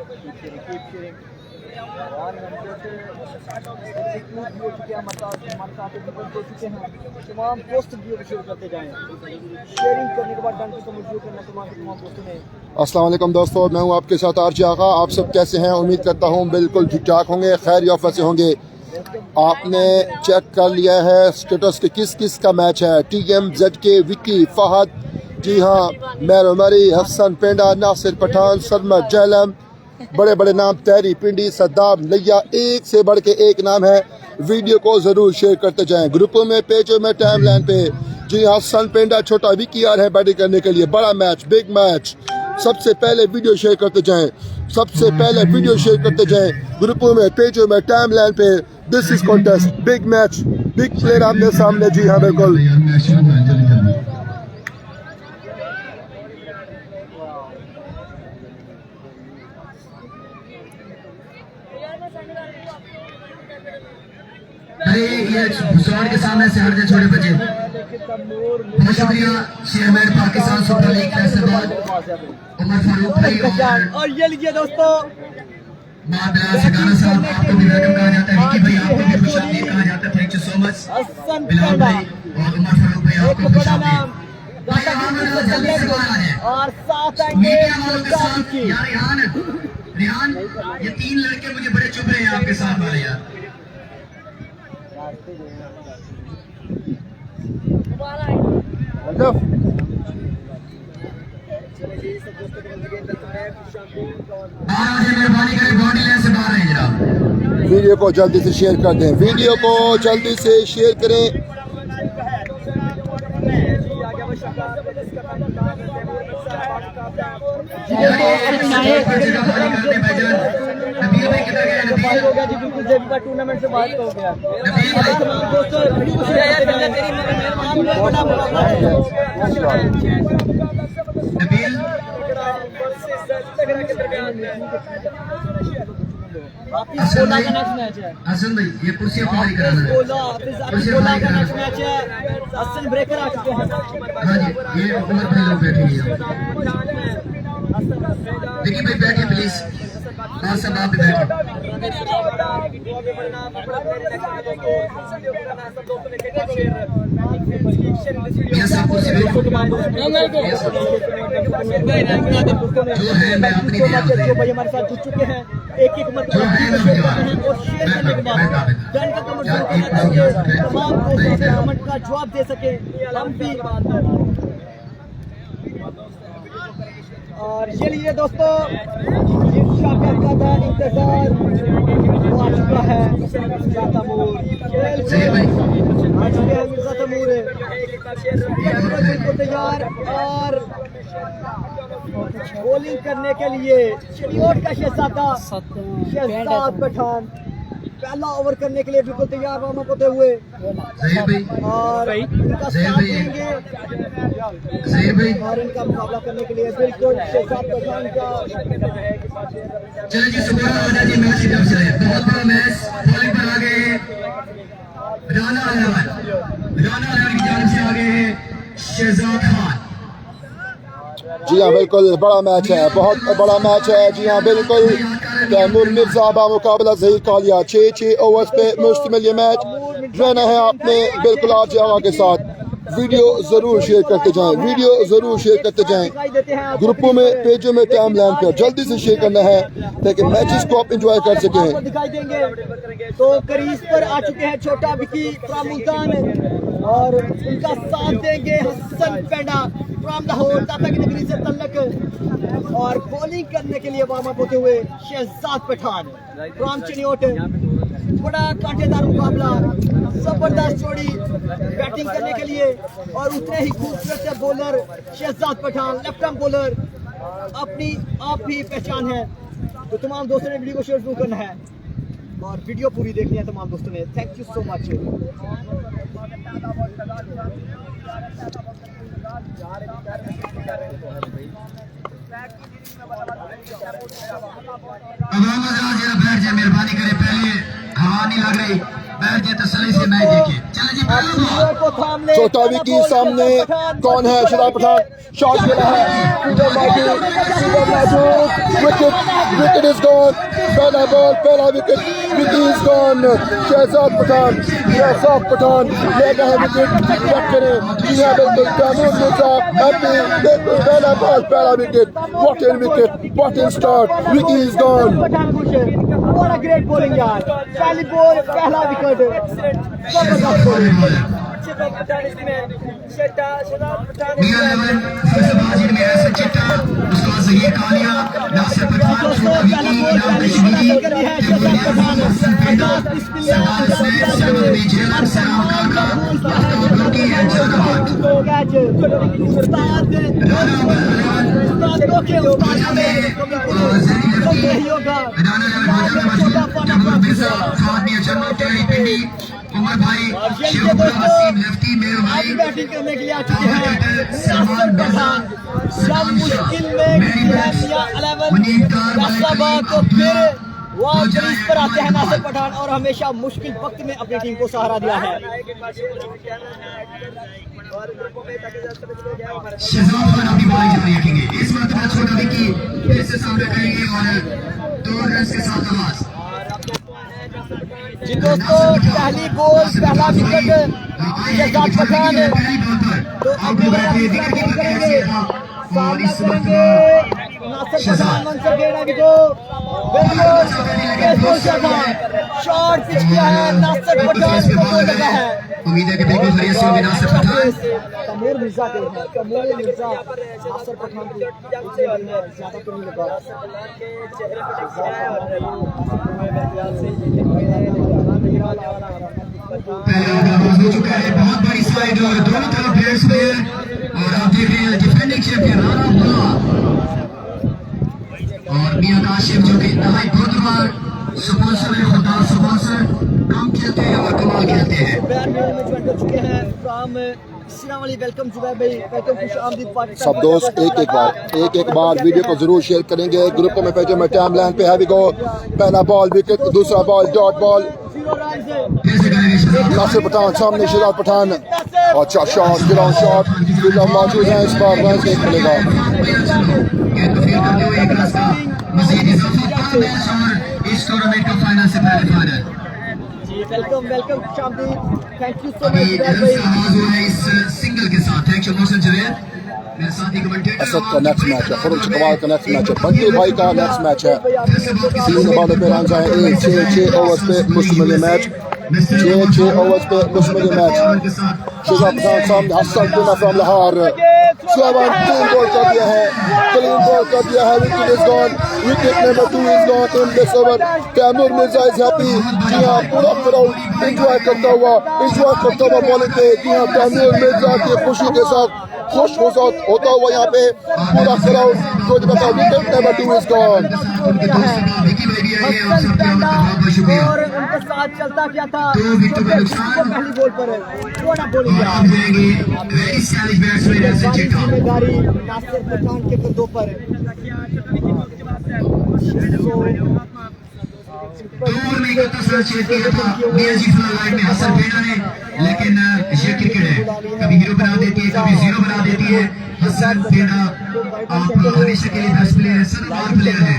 तमाम पोस्ट शुरू करते जाएं, शेयरिंग करने के बाद डन को मुझे करना तमाम पोस्टों में। अस्सलाम वालेकुम दोस्तों, मैं हूं आपके साथ आरजे आगा। आप सब कैसे हैं? उम्मीद करता हूं बिल्कुल ठीक ठाक होंगे, खैर याफत से होंगे। आपने चेक कर लिया है स्टेटस के किस किस का मैच है। TMZ के विक्की, फहद, जी हाँ, मैनवाली, हसन पेंडा, नासिर पठान, सदमा जहलम, बड़े बड़े नाम, तहरी पिंडी, सद्दाम, लिया, एक से बढ़ के एक नाम है। वीडियो को जरूर शेयर करते जाएं, ग्रुपों में, पेजों में, टाइमलाइन पे। जी हाँ, हसन पेंडा, छोटा विक्की यार है बैटिंग करने के लिए। बड़ा मैच, बिग मैच। सबसे पहले वीडियो शेयर करते जाएं, सबसे पहले वीडियो शेयर करते जाएं, ग्रुपों में, पेजों में, टाइमलाइन पे। This is contest, big match, big player आपने सामने। जी हाँ बिल्कुल। ये भुसौड़ के सामने से हट जाए छोटे बच्चे। बहुत शुक्रिया chairman Pakistan super league Faisalabad Umar Farooq भाई और ये लीजिए दोस्तों, मां बिलाल से गाना साहब, आपको भी वेलकम कहा जाता है। विक्की भाई आपको भी खुशामदीद कहा जाता है। Thank you so much Bilal भाई और उमर फारूक भाई, आपको खुशामदीद। और साथ आएंगे रिहान, ये तीन लड़के मुझे बड़े चुभ रहे हैं आपके साथ वाले यार। मेहरबानी करें बॉडी लाइन से बाहर रहें जनाब। वीडियो को जल्दी से शेयर कर दें, वीडियो को जल्दी से शेयर करें। टूर्नामेंट से बात हो गया। हसन भाई ये कुर्सियां खाली करा मैच है। हसन ब्रेकर आ चुके हैं। हाँ जी, ये उमर भाई लोग बैठे हैं। विक्की भाई बैठिए प्लीज, और सब आप भी बैठे। मियां साहब कुर्सी पे जो है मैं अपनी भाई हमारे साथ जुड़ चुके हैं। एक एक मतलब और शेयर करने के बाद डन का तमाम कमेंट का जवाब दे सके हम भी। और ये लीजिए दोस्तों, का इंतजार हो आ चुका है। तैमूर आ चुके हैं, मिर्जा तैमूर बिल्कुल तैयार और बॉलिंग करने के लिए चिड़ियोट का शहजाद पठान पहला ओवर करने के लिए बिल्कुल तैयार वार्म अप होते हुए। और इनका साथ देंगे और इनका मुकाबला करने के लिए बिल्कुल शहजाद पठान का। चलिए जी, सुबह आजा जी, मैच की तरफ चले। बहुत बड़ा मैच, बॉलिंग पर आ गए राना की जानिब से आ गए हैं शहजाद खान। जी हाँ बिल्कुल, बड़ा मैच है, बहुत बड़ा मैच है। जी हाँ बिल्कुल, तैमूर मिर्जा बमकाबला ज़हीर कालिया। 6 ओवर्स पे मुश्तमिल ये मैच रहना है आपने बिल्कुल आरजे आगा के साथ। वीडियो जरूर शेयर करते जाएं, वीडियो जरूर शेयर करते जाएं, ग्रुपों में, पेजों में, टाइमलाइन पर जल्दी से शेयर करना है ताकि मैचेस को आप एंजॉय कर सकें। दिखाई देंगे तो क्रीज पर आ चुके हैं छोटा विक्की फ्रॉम मुल्तान और उनका साथ देंगे हसन पेंडा फ्रॉम लाहौर ताता की नगरी से तल्लक। और बॉलिंग करने के लिए वार्म अप होते हुए शहजाद पठान फ्रॉम चिड़ियोट। बड़ा कांटेदार मुकाबला, जबरदस्त जोड़ी बैटिंग करने के लिए और उतने ही खूबसूरत से bowler Shahzad Pathan, left arm bowler अपनी आप ही पहचान है। तो तमाम दोस्तों ने वीडियो को शेयर जरूर करना है और वीडियो पूरी देखनी है तमाम दोस्तों ने। Thank you so much. मेहरबानी करे, पहले हवा नहीं लग रही। बैठ जाए तसल्ली से मैच देखिए। चलो जी पहला बॉल। छोटा विकी सामने कौन है? शराब पठान शॉट खेला है, विकेट इज गॉन। पहला बॉल, पहला wicket, wicket is gone. Shahzad Pathan ले गए हैं विकेट। चेक करें, जी हाँ बिल्कुल, तैमूर मिर्जा हैप्पी, बिल्कुल पहला बॉल, पहला wicket. What in wicket, what in start, Vicky is gone. What a great bowling यार, पहली बॉल पहला विकेट, जबरदस्त बॉलिंग। मियांवली फैसलाबाजी में ऐसा चिट्टा उसका ज़हीर कालिया नासिर पठान उमर भाई लेफ्टी मेरे भाई बैटिंग करने के लिए आ चुके हैं नासिर पठान। जब मुश्किल में इलेवन तो फिर वो क्रीज पर आते हैं नासिर पठान और हमेशा मुश्किल वक्त में अपनी टीम को सहारा दिया है। शहजाद खान अपनी बॉलिंग जारी रखेंगे। इस मरतबा छोटा विकी फिर से सामने करेंगे और 2 रन के साथ आगाज। जी दोस्तों, पहली बॉल पहला विकेट शहजाद पठान, तो अगली बार बॉल करेंगे, सामना करेंगे नासिर पठान। मंसूर गेड़ा भी दो बिल्कुल शॉट पिच किया है, नासिर पठान को गोल लगा है। उम्मीद है कि बिल्कुल खरीद से होंगे नासिर पठान। तैमूर मिर्जा के हैं, तैमूर मिर्जा नासिर पठान की ज्यादा तो नहीं लगा। पहला आगाज हो चुका है, बहुत बड़ी साइड और दोनों तरफ बैट्समैन और आप देख रहे हैं डिफेंडिंग चैंपियन और मियां काशिफ जो कि इंतहाई बहुत स्पॉन्सर है, खुदा स्पॉन्सर कम खेलते हैं और कमाल खेलते हैं। सब दोस्त एक बार वीडियो को जरूर शेयर करेंगे, ग्रुपों में भेजो। मैं टाइम लाइन पे है गो, पहला बॉल विकेट, दूसरा ball dot ball. Nasir Pathan सामने, शहजाद पठान, अच्छा शॉट, ग्राउंड शॉट मौजूद है। इस बार रन नहीं मिलेगा। इस टूर्नामेंट का फाइनल से पहले final welcome Shami, thank you सो अभी आगाज हो है इस सिंगल के साथ। थैंक यू मोहसिन जवेद मेरे साथी कमेंटेटर। असद का नेक्स्ट मैच है, फरुख कमाल का नेक्स्ट मैच है, बंटी भाई का नेक्स्ट मैच है। 3 बॉलों पे रन आए, 6 ओवर्स पे मुश्तमिल मैच, 6 ओवर्स पे मुश्तमिल मैच। शहजाद पठान सामने, हसन बिना फ्रॉम लाहौर, 17 बॉल कर दिया है, क्लीन बॉल कर दिया है। Wicket is gone, wicket number 2 is gone in this over. Taimur Mirza is happy, जी हाँ पूरा क्राउड एंजॉय करता हुआ बॉलिंग पे। जी हाँ, तैमूर मिर्जा की खुशी के साथ खुश होता हुआ यहाँ पे पूरा क्राउड को बता। Wicket number 2 is gone. और उनके साथ चलता क्या था, पहली बॉल पर थोड़ा बॉलिंग जिम्मेदारी नासिर पठान के कंधों पर। लेकिन ये क्रिकेट है, कभी हीरो बना देती है, कभी जीरो बना देती है। हसन बेड़ा आप हमेशा के लिए बेस्ट प्लेयर, सदाबहार प्लेयर है।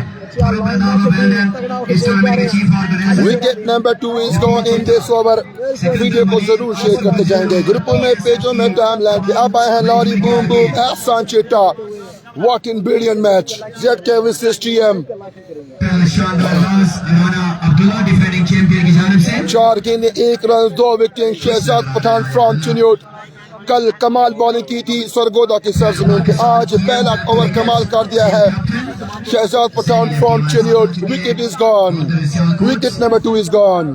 Wicket number 2 is gone in this over. Video को जरूर शेयर करते जाएंगे, ग्रुपों में पेजों में टाइम लाइन पे। आप आए हैं लॉरी बूम बूम एहसान चिट्टा। What in brilliant match, ZK versus TM। Defending champion की जानिब से 4 गेंदें 1 रन 2 विकेट। शहजाद पठान फ्रॉम चिन्यूट, कल कमाल बॉलिंग की थी सरगोदा की सरजमीन पे, आज पहला ओवर कमाल कर दिया है Shahzad Pathan from Chiniot. Wicket is gone, wicket number 2 is gone.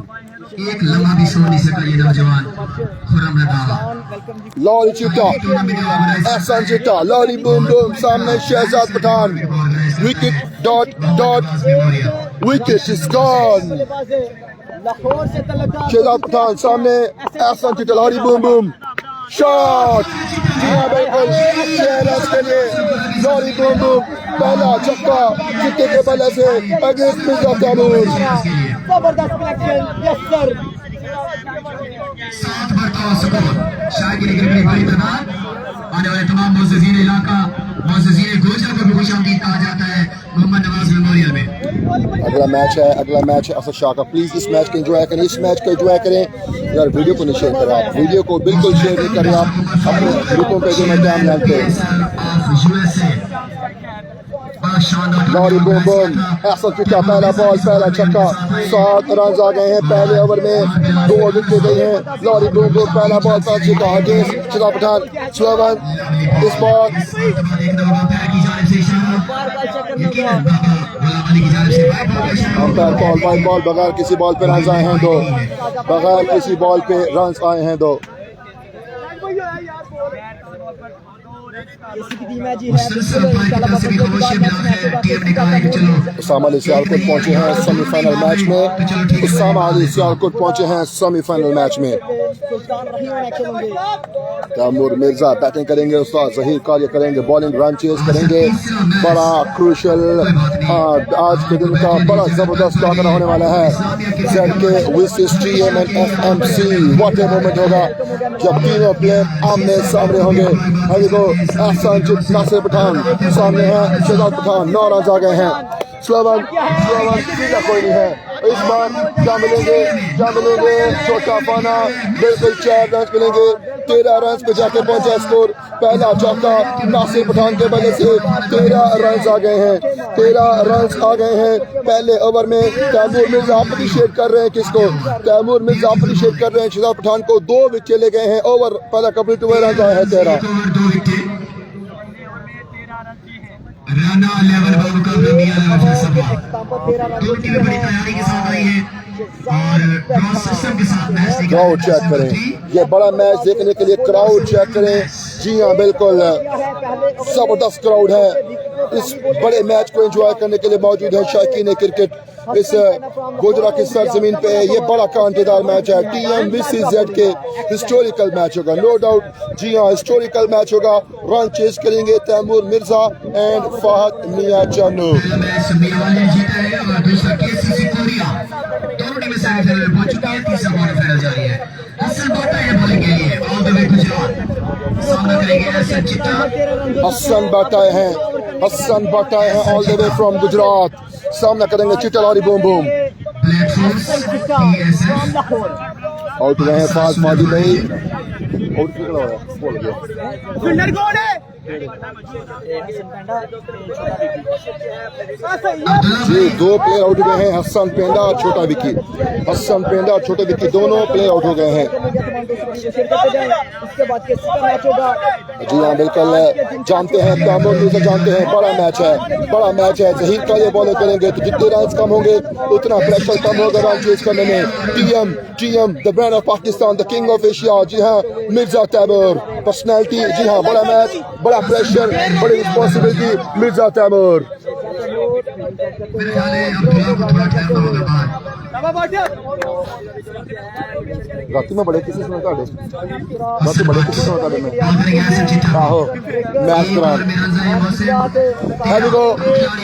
एक लम्हा भी छोड़ नहीं सका ये नौजवान खुरम रहा। लॉरी चिट्टा, एहसान चिट्टा, लॉरी बूम बूम सामने Shahzad Pathan. Wicket dot dot, wicket is gone. Shahzad Pathan सामने, एहसान चिट्टा, लॉरी बूम बूम शॉट। जी हाँ बिल्कुल, 6 रन के लिए लॉरी बूम बूम, पहला छक्का चिट्टे के बल्ले से अगेंस्ट मिर्जा तैमूर। जबरदस्त कलेक्शन, यस सर, 7 मरतबा स्कोर शायद की लेकिन बड़ी बड़ी तादाद आने वाले तमाम मुअज़्ज़िज़ीन इलाका मुअज़्ज़िज़ीन गोजर को भी खुशामदीद कहा जाता है मोहम्मद नवाज मेमोरियल में। अगला मैच है असद शाह का। प्लीज़ इस मैच को एंजॉय करें, इस मैच को एंजॉय करें यार। वीडियो को नहीं शेयर करें आप, वीडियो को बिल्कुल शेयर नहीं करें आप अपने ग्रुपों पे जो मैं टाइम लाते हैं। लॉरी बूम बूम असद चिट्टा पहला बॉल पहला छक्का, 7 रन आ गए हैं पहले ओवर में, 2 विकेट गई हैं। लॉरी बूम बूम पहला बॉल पहला छक्का अगेंस्ट चिता पठान स्लोवन। इस ball umpire call wide ball, बगैर किसी बॉल पे रन आए हैं 2, बगैर किसी बॉल पे रन आए हैं 2। उसामा अली सियालकोट पहुंचे हैं सेमीफाइनल मैच में, उसामा अली सियालकोट पहुंचे हैं सेमीफाइनल मैच में। तैमूर मिर्जा बैटिंग करेंगे, उस्ताद ज़हीर कालिया करेंगे बॉलिंग, रन चेज करेंगे। बड़ा क्रूशल आज के दिन का बड़ा जबरदस्त टॉकर होने वाला है ZK versus TMNFMC। What a moment होगा जब तीनों प्लेयर आमने सामने होंगे। नासिर पठान सामने है, शहजाद पठान, 9 रन आ गए हैं। स्लोवन सीधा कोई नहीं है इस बार। क्या मिलेंगे छोटा पाना, बिल्कुल 4 रन मिलेंगे। 13 रन पे जाके पहुंचा स्कोर। पहला चौका नासिर पठान के बल्ले से 13 रन आ गए हैं, 13 रन आ गए हैं पहले ओवर में। तैमूर मिर्जा अप्रिशिएट कर रहे हैं किसको? तैमूर मिर्जा अप्रिशिएट कर रहे हैं शहजाद पठान को। 2 विकेट ले गए हैं, ओवर पहला कंप्लीट हुए, रन आए हैं 13। राना 11 बाबू का मियां दोनों टीमें बड़ी तैयारी के साथ आई है और क्रॉस सिस्टम के साथ मैच देखा। क्राउड चेक करें, ये बड़ा मैच देखने के लिए क्राउड चेक करें। जी हाँ बिल्कुल जबरदस्त क्राउड है, इस बड़े मैच को एंजॉय करने के लिए मौजूद है शौकीन क्रिकेट इस गुजरा की सरजमीन पे। ये बड़ा कांटेदार मैच है, TM versus ZK historical match होगा, नो डाउट। जी हाँ हिस्टोरिकल मैच होगा। रन चेज करेंगे तैमूर मिर्जा एंड फहद मियां जगनू। मियांवाली जीता है और दूसरा KCC कोरिया। दोनों टीमें सेमीफाइनल में पहुंच चुकी हैं, तीसरा क्वार्टर जारी है। हसन बाटा है बॉलिंग के लिए, ऑल द वे गुजरात सामना करेंगे असद चिट्टा। हसन बाटा है all the way from Gujarat, सामना करेंगे चिट्टा लॉरी बूम बूम। आउट रहे हैं फास्ट मादी नहीं, आउट कितना हो गया? जी 2 प्लेयर आउट हुए हैं, हसन पेंडा और छोटा विकी। हसन पेंडा और छोटे विकी दोनों प्लेयर आउट हो गए हैं। जी हाँ बिल्कुल जानते हैं, तैमूर मिर्जा जानते हैं बड़ा मैच है। ज़हीर कालिया बॉलिंग करेंगे तो जितने रन कम होंगे उतना प्रेशर कम होगा रन चेज करने में। TM the brand of Pakistan, the king of Asia. जी हाँ मिर्जा तैमूर पर्सनैलिटी। जी हाँ बड़ा मैच, बड़ा प्रेशर, बड़ी रिस्पॉन्सिबिलिटी। मिर्जा तैमूर राती में बड़े किसी सुना आहो मैच करार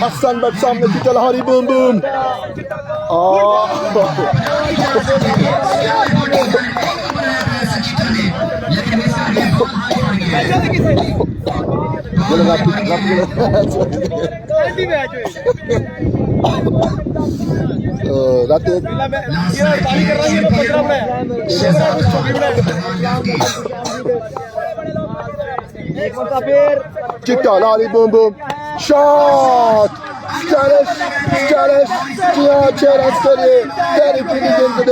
हसन बट सामने की चलहारी बूम बूम। चिट्टा लाली boom boom shot stylish 6 run के लिए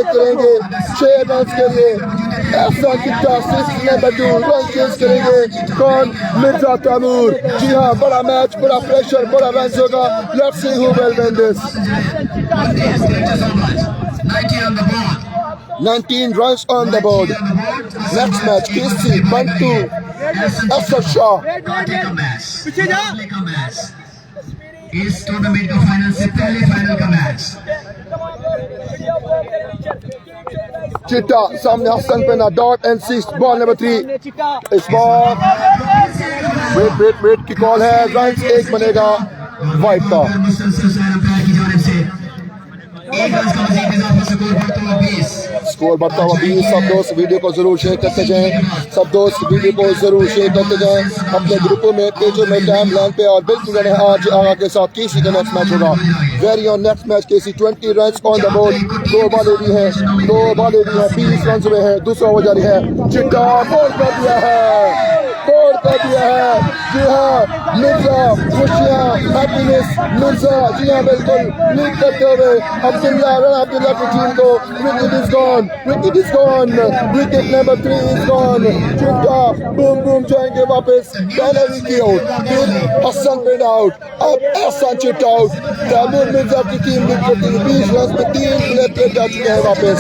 करेंगे 6 रन के लिए। ऐसा चिट्टा 6 नंबर 2 रन चेज करेंगे कौन? मिर्जा तैमूर। जी हाँ बड़ा मैच, बड़ा प्रेशर, बड़ा रन होगा। Let's see who will win this. 19 runs on the board. Next match KC Bantu Asad Shah। इस टूर्नामेंट का फाइनल से पहले फाइनल का मैच। चिट्टा सामने हसन पे ना डॉट एंड 6 बॉल नंबर 3। इस बॉल वेट की कॉल है, रन 1 बनेगा वाइड का। स्कोर बढ़ता हुआ 20। सब दोस्त वीडियो को जरूर शेयर करते जाएं, सब दोस्त वीडियो को जरूर शेयर करते जाएं अपने ग्रुपों में, पेजों में, टाइम लाइन पे। और बिल्कुल रहे आज आगा के साथ केसी का नेक्स्ट मैच होगा। वेरी ऑन नेक्स्ट मैच केसी 20 रन ऑन द बोर्ड, 2 बॉलें भी हैं, 20 रन हुए हैं, दूसरा ओवर जारी है। चिट्टा बोल कर दिया है, बोल कर दिया है। जी हाँ, मिर्जा खुशियाँ, हैप्पीनेस मिर्जा, जी हाँ बिल्कुल लीड करते हुए रनाअब की टीम को। Wicket is gone, wicket is gone, wicket number 3 is gone. चिट्टा बूम बूम जाएंगे वापस। पहले विकेट आउट, फिर हसन पेड आउट, अब एहसान चिट्टा आउट। तैमूर मिर्जा की टीम लीड करती है 20 रन में 3 प्लेयर जा चुके हैं वापस।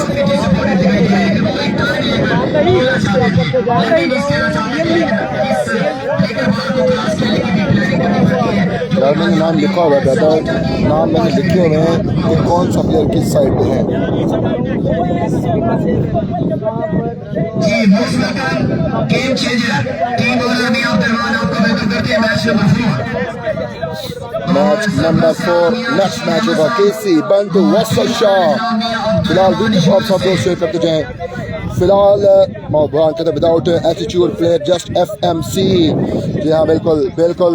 यार मैंने नाम लिखा हुआ था, नाम मैंने लिखे हुए हैं कि कौन सा प्लेयर किस साइड पे है। जी most welcome game changer team वाला मियां आपको वेलकम करते हैं मैच नंबर 4। नेक्स्ट मैच होगा केसी बंटू वसल शाह। फिलहाल वीडियो आप सब दोस्त शेयर करते जाएं। फिलहाल मौबान कहते without attitude player just FMC। जी हाँ बिल्कुल बिल्कुल,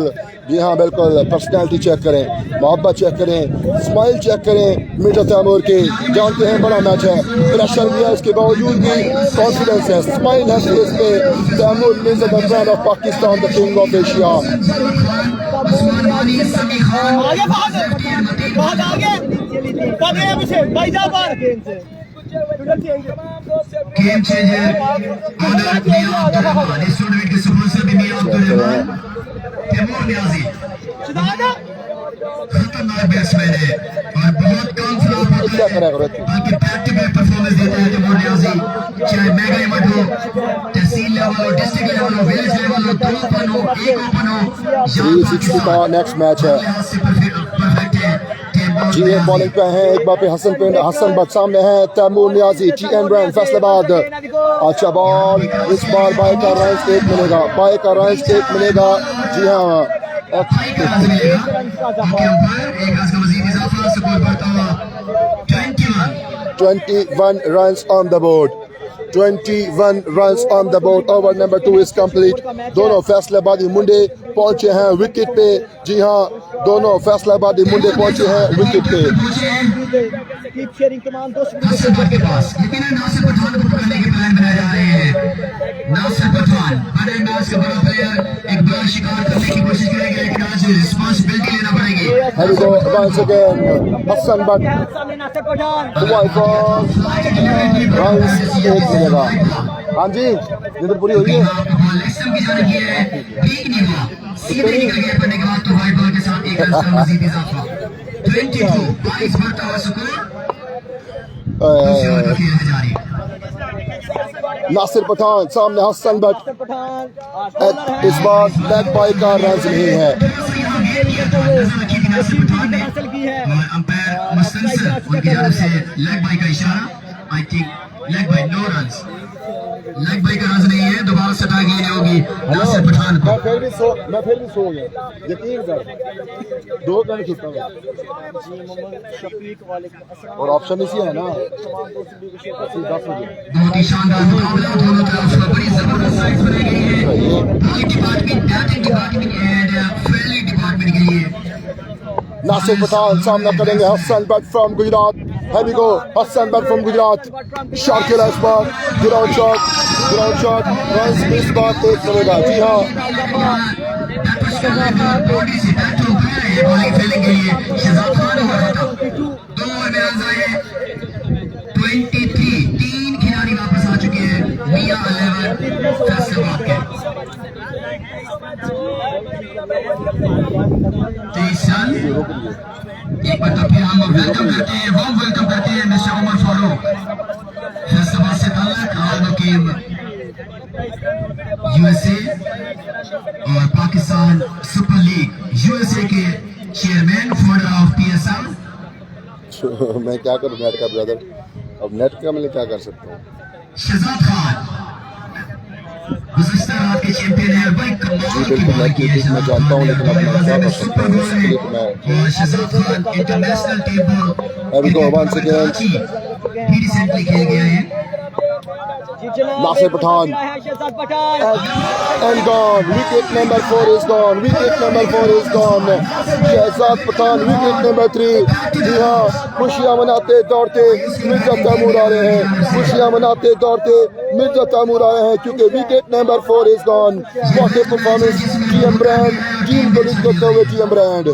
जी हाँ बिल्कुल। पर्सनैलिटी चेक करें, मोहब्बत चेक करें, स्माइल चेक करें मिर्जा तैमूर के। जानते हैं बड़ा मैच है, प्रेशर भी है, उसके बावजूद भी कॉन्फिडेंस है, स्माइल है फेस पे। Taimur Mirza the brand of Pakistan, the king of Asia. Game changer इस टूर्नामेंट के स्पॉन्सर भी मियां तैमूर नियाजी खतरनाक बैट्समैन है और बहुत कॉन्फिडेंट बल्कि बैक टू बैक परफॉर्मेंस देता है तैमूर नियाजी। चाहे मेगा इवेंट हो, तहसील लेवल हो, डिस्ट्रिक्ट लेवल हो, विलेज लेवल हो, 2 ओपन हो, 1 ओपन हो, 360 का नेक्स्ट मैच है। जी एक बॉलिंग पे हैं, एक बार पे हसन बट सामने है तैमूर नियाजी। TN run Faisalabad. अच्छा बॉल, इस बार बाय का रन स्टेक मिलेगा, बाय का रन स्टेक मिलेगा। जी हाँ 21 runs on the board, 21 runs on the board। Over number 2 is complete. दोनों फैसलाबादी मुंडे पहुंचे हैं विकेट पे। जी हाँ, दोनों फैसलाबादी मुंडे पहुंचे हैं विकेट पे। नासिर पठान बड़े अंदाज का बड़ा प्लेयर, एक बड़ा शिकार करने की कोशिश करेंगे, लेकिन आज रिस्पांसिबिलिटी लेना पड़ेगी। Here we go once again, Hassan Butt, white ball, runs एक मिलेगा। हाँ जी, इधर पूरी हुई है। आपको बॉल लेग स्टंप की जाने की है, ठीक नहीं हुआ, सीधे निकल गया पड़ने के बाद तो व्हाइट बॉल के साथ एक रन का मजीद इजाफा। 22 बढ़ता हुआ स्कोर जारी। नासिर पठान सामने हसन बट, इस बार लेग बाय का रन नहीं है। अंपायर मुस्तनसर उनकी जानब से लेग बाय का इशारा। I think leg bye, no runs, leg bye का रन नहीं है, दोबारा से टाइग लेनी होगी नासिर पठान को। मैं फिर भी सो गया, यकीन कर 2 घंटे छुट्टा हुआ और ऑप्शन इसी है ना 10 बजे। बहुत ही शानदार मुकाबला, दोनों तरफ बड़ी जबरदस्त साइड्स बनाई गई है। Bowling department, batting department and fielding department के लिए नासिर पठान सामना करेंगे Hasan Butt from Gujrat. Here we go, Hasan Butt from Gujrat. Shot खेला इस बार, ग्राउंड शॉट, रन इस बार 1 मिलेगा। जी हाँ, बॉलिंग फील्डिंग के लिए शहजाद खान हो रहा था। 2 ओवर में रन आए 23। 3 खिलाड़ी वापस आ चुके हैं मियां 11 फैसलाबाद के। 23 रन। एक बार तो फिर हम वेलकम करते हैं, वार्म वेलकम करते हैं मिस्टर उमर फारूक फैसलाबाद से ताल्लुक, और मुकीम USA और पाकिस्तान सुपर लीग USA के चेयरमैन, फाउंडर ऑफ PSL। मैं क्या करूँ नेट का ब्रदर, अब नेट का मैं क्या कर सकता हूँ। शहजाद खान गुज़श्ता रात के चैंपियन है, बड़ी कमाल की बॉलिंग की है। मैं जानता हूँ लेकिन अपना क्या कर सकता हूँ, और Shahzad Khan international team Here we go once again, फिर रिसेंटली खेल गया है Nasir Pathan and gone. Wicket number 4 is gone. Wicket number 4 is gone. Shahzad Pathan wicket number 3. जी हाँ, खुशियाँ मनाते दौड़ते मिर्जा तैमूर आ रहे हैं. खुशियाँ मनाते दौड़ते मिर्जा तैमूर आ रहे हैं क्योंकि wicket number 4 is gone. What a performance. GM brand team को लीड करते हुए GM brand.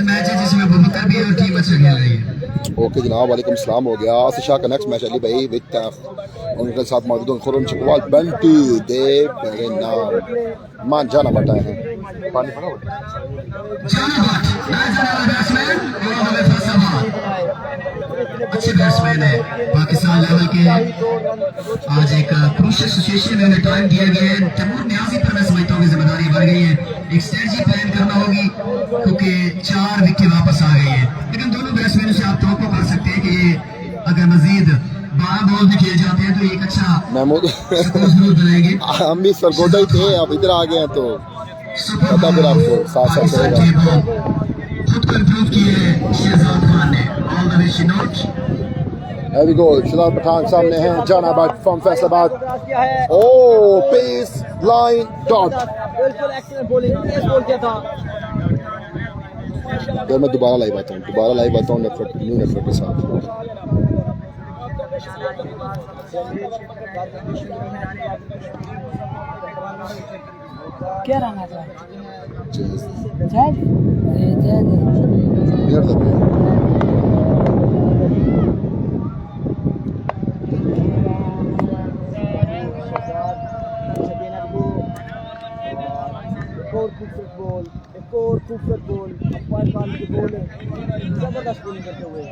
मैच है जिसमें बबकर भी और टीम अच्छा खेल रही है. ओके जनाब, वालेकुम सलाम हो गया. आसिफ शाह का नेक्स्ट मैच अली भाई विद उनके साथ मौजूद हैं खुरम चकवाल बंटी देव बड़े नाम मान जाना पड़ता है. पानी पड़ा हुआ अच्छे बैट्समैन है पाकिस्तान लेवल के. आज एक क्रूशियल सिचुएशन में उन्हें टाइम दिया गया है. तैमूर न्याजी पर मैं समझता हूँ कि जिम्मेदारी बढ़ गई है. एक स्ट्रेटजी प्लान करना होगी क्योंकि 4 विकेट वापस आ गई है. लेकिन दोनों बैट्समैनों से आप तवक्को कर सकते हैं कि ये अगर मजीद 12 बॉल भी खेल जाते हैं तो एक अच्छा महमूद जरूर बनाएंगे. हम भी सरगोडा ही थे, आप इधर आ गए हैं तो पता फिर आपको साथ साथ चलेगा. खुद को इम्प्रूव किए है शहजाद खान ने. All the way Chiniot. Here we go. Shahzad Pathan सामने हैं. Jana Butt from Faisalabad. Oh pace line dot. बिल्कुल एक्सीलेंट बॉलिंग, तेज बॉल किया था. तो मैं दोबारा लाइव आता हूँ न्यू नफरत के साथ. क्या रहना था एक और खूबसूरत बॉल अफवान खान की बॉल है. जबरदस्त बॉलिंग करते हुए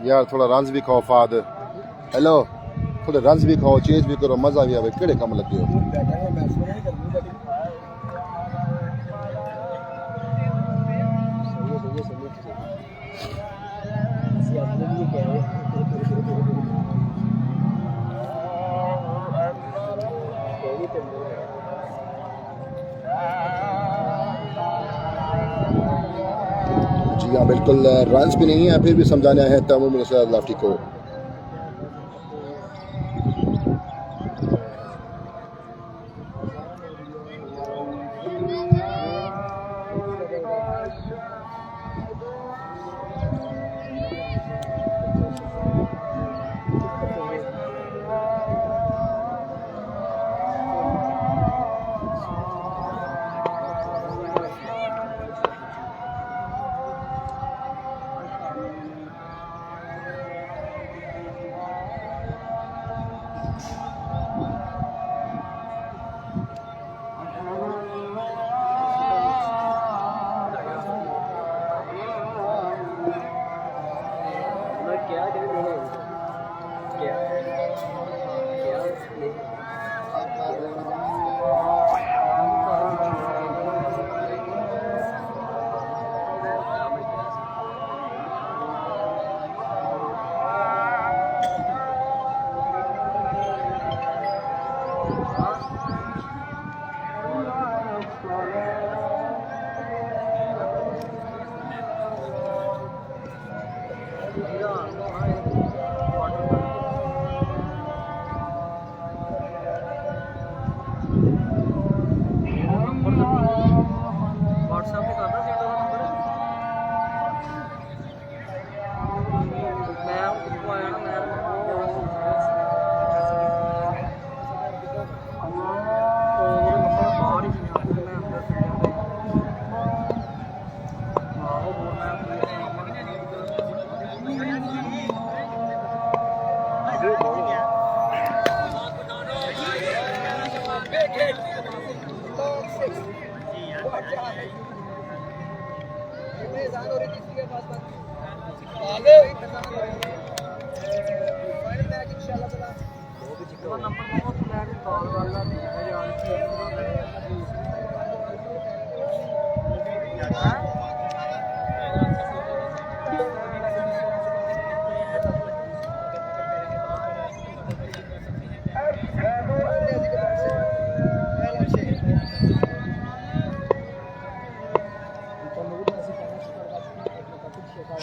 यार थोड़ा रन्स भी खाओ फाद. हेलो थोड़े रन्स भी खाओ, चेज भी करो, मजा भी आवे. केड़े कम लगे हो. जी हाँ बिल्कुल रन्स भी नहीं है, फिर भी समझाना है तैमूर मिर्जा लाठी को.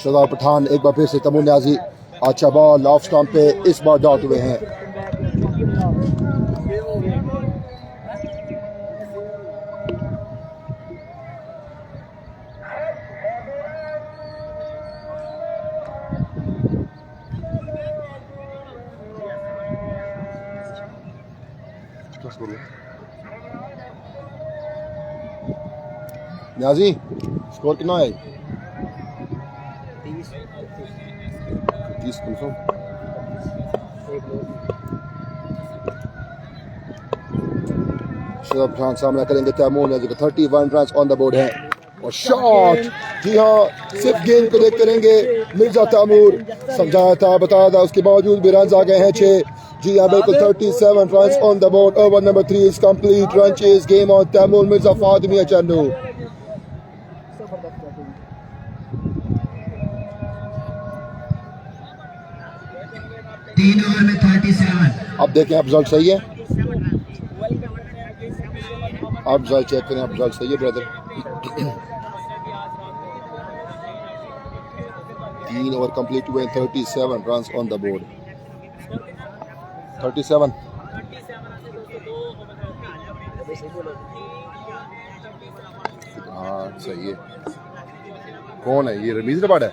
शहजाद पठान एक बार फिर से तैमूर नियाजी, अच्छा बॉल ऑफ स्टंप पे, इस बार डॉट हुए हैं। नियाजी स्कोर कितना है? 30 कंफर्म। शहजाद पठान सामना करेंगे तैमूर नियाजी का। 31 रन ऑन द बोर्ड है और शॉट, जी हाँ, सिर्फ गेंद को देख करेंगे मिर्जा तैमूर, समझाया था बताया था, उसके बावजूद भी रन आ गए हैं 6। जी हाँ बिल्कुल, 37 run on the board. Over number 3 is complete. Run chase game on Taimur Mirza Fatimia Channu. तीन ओवर में 37। अब देखें आप रिजल्ट सही है, आप रिजल्ट चेक करें, आप रिजल्ट सही है ब्रदर। 3 ओवर कंप्लीट हुए, 37 रन ऑन द बोर्ड। 37 हाँ सही है। कौन है ये? रमीज रबाड़ है।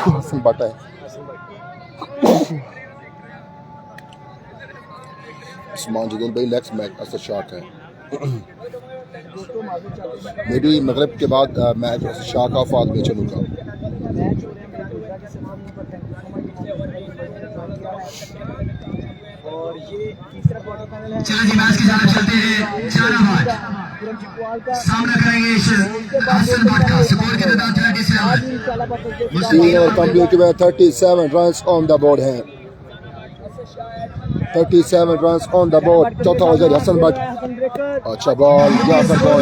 हसन बाटा है। जुगन भाई लेग्स मैच असर शाक है। मेरी मगरब के बाद मैच असर शाक ऑफ आदमी चलू का। और ये तीसरा क्वार्टर फाइनल है। चलो जी मैच की जानिब चलते हैं। जहानाबाद सामना करेंगे हसन बट का। स्कोर की तादाद 37। 3 ओवर कंप्लीट हुए, 37 रन ऑन द बोर्ड हैं। 37 रन ऑन द बोर्ड। चौथा ओवर हसन बट, अच्छा बॉल यहाँ पर बॉल।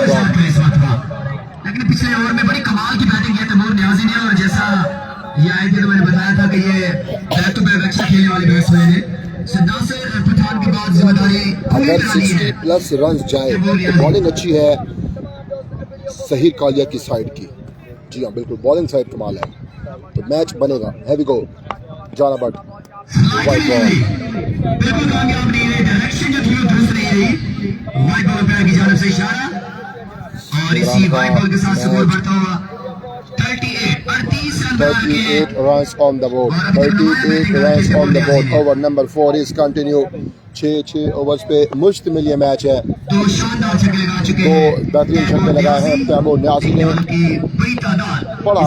लेकिन पिछले ओवर में बड़ी कमाल की बैटिंग की तैमूर नियाजी ने, और जैसा ये आए थे तो मैंने बताया था कि ये बैक टू बैक अच्छा खेलने वाले बैट्समैन है। पठान के बाद जिम्मेदारी अगर 60+ रन जाए तो बॉलिंग अच्छी है ज़हीर कालिया की साइड की। जी हाँ बिल्कुल, बॉलिंग साइड कमाल है, तो मैच बनेगा। हैवी गो जहानाबाद, वाइड बॉल, बिल्कुल कामयाब नहीं है। डायरेक्शन जो थी वो दुरुस्त नहीं रही। वाइड बॉल पैर की जानिब से इशारा, और इसी वाइड बॉल के साथ स्कोर बढ़ता हुआ 38 runs on the board। 38 runs on the board। Over number 4 is continue। 6 overs पे मुश्तमिल ये मैच है। तो शानदार छक्के लगा चुके तो हैं, बेहतरीन छक्के लगाए हैं तैमूर नियाजी ने। बड़ा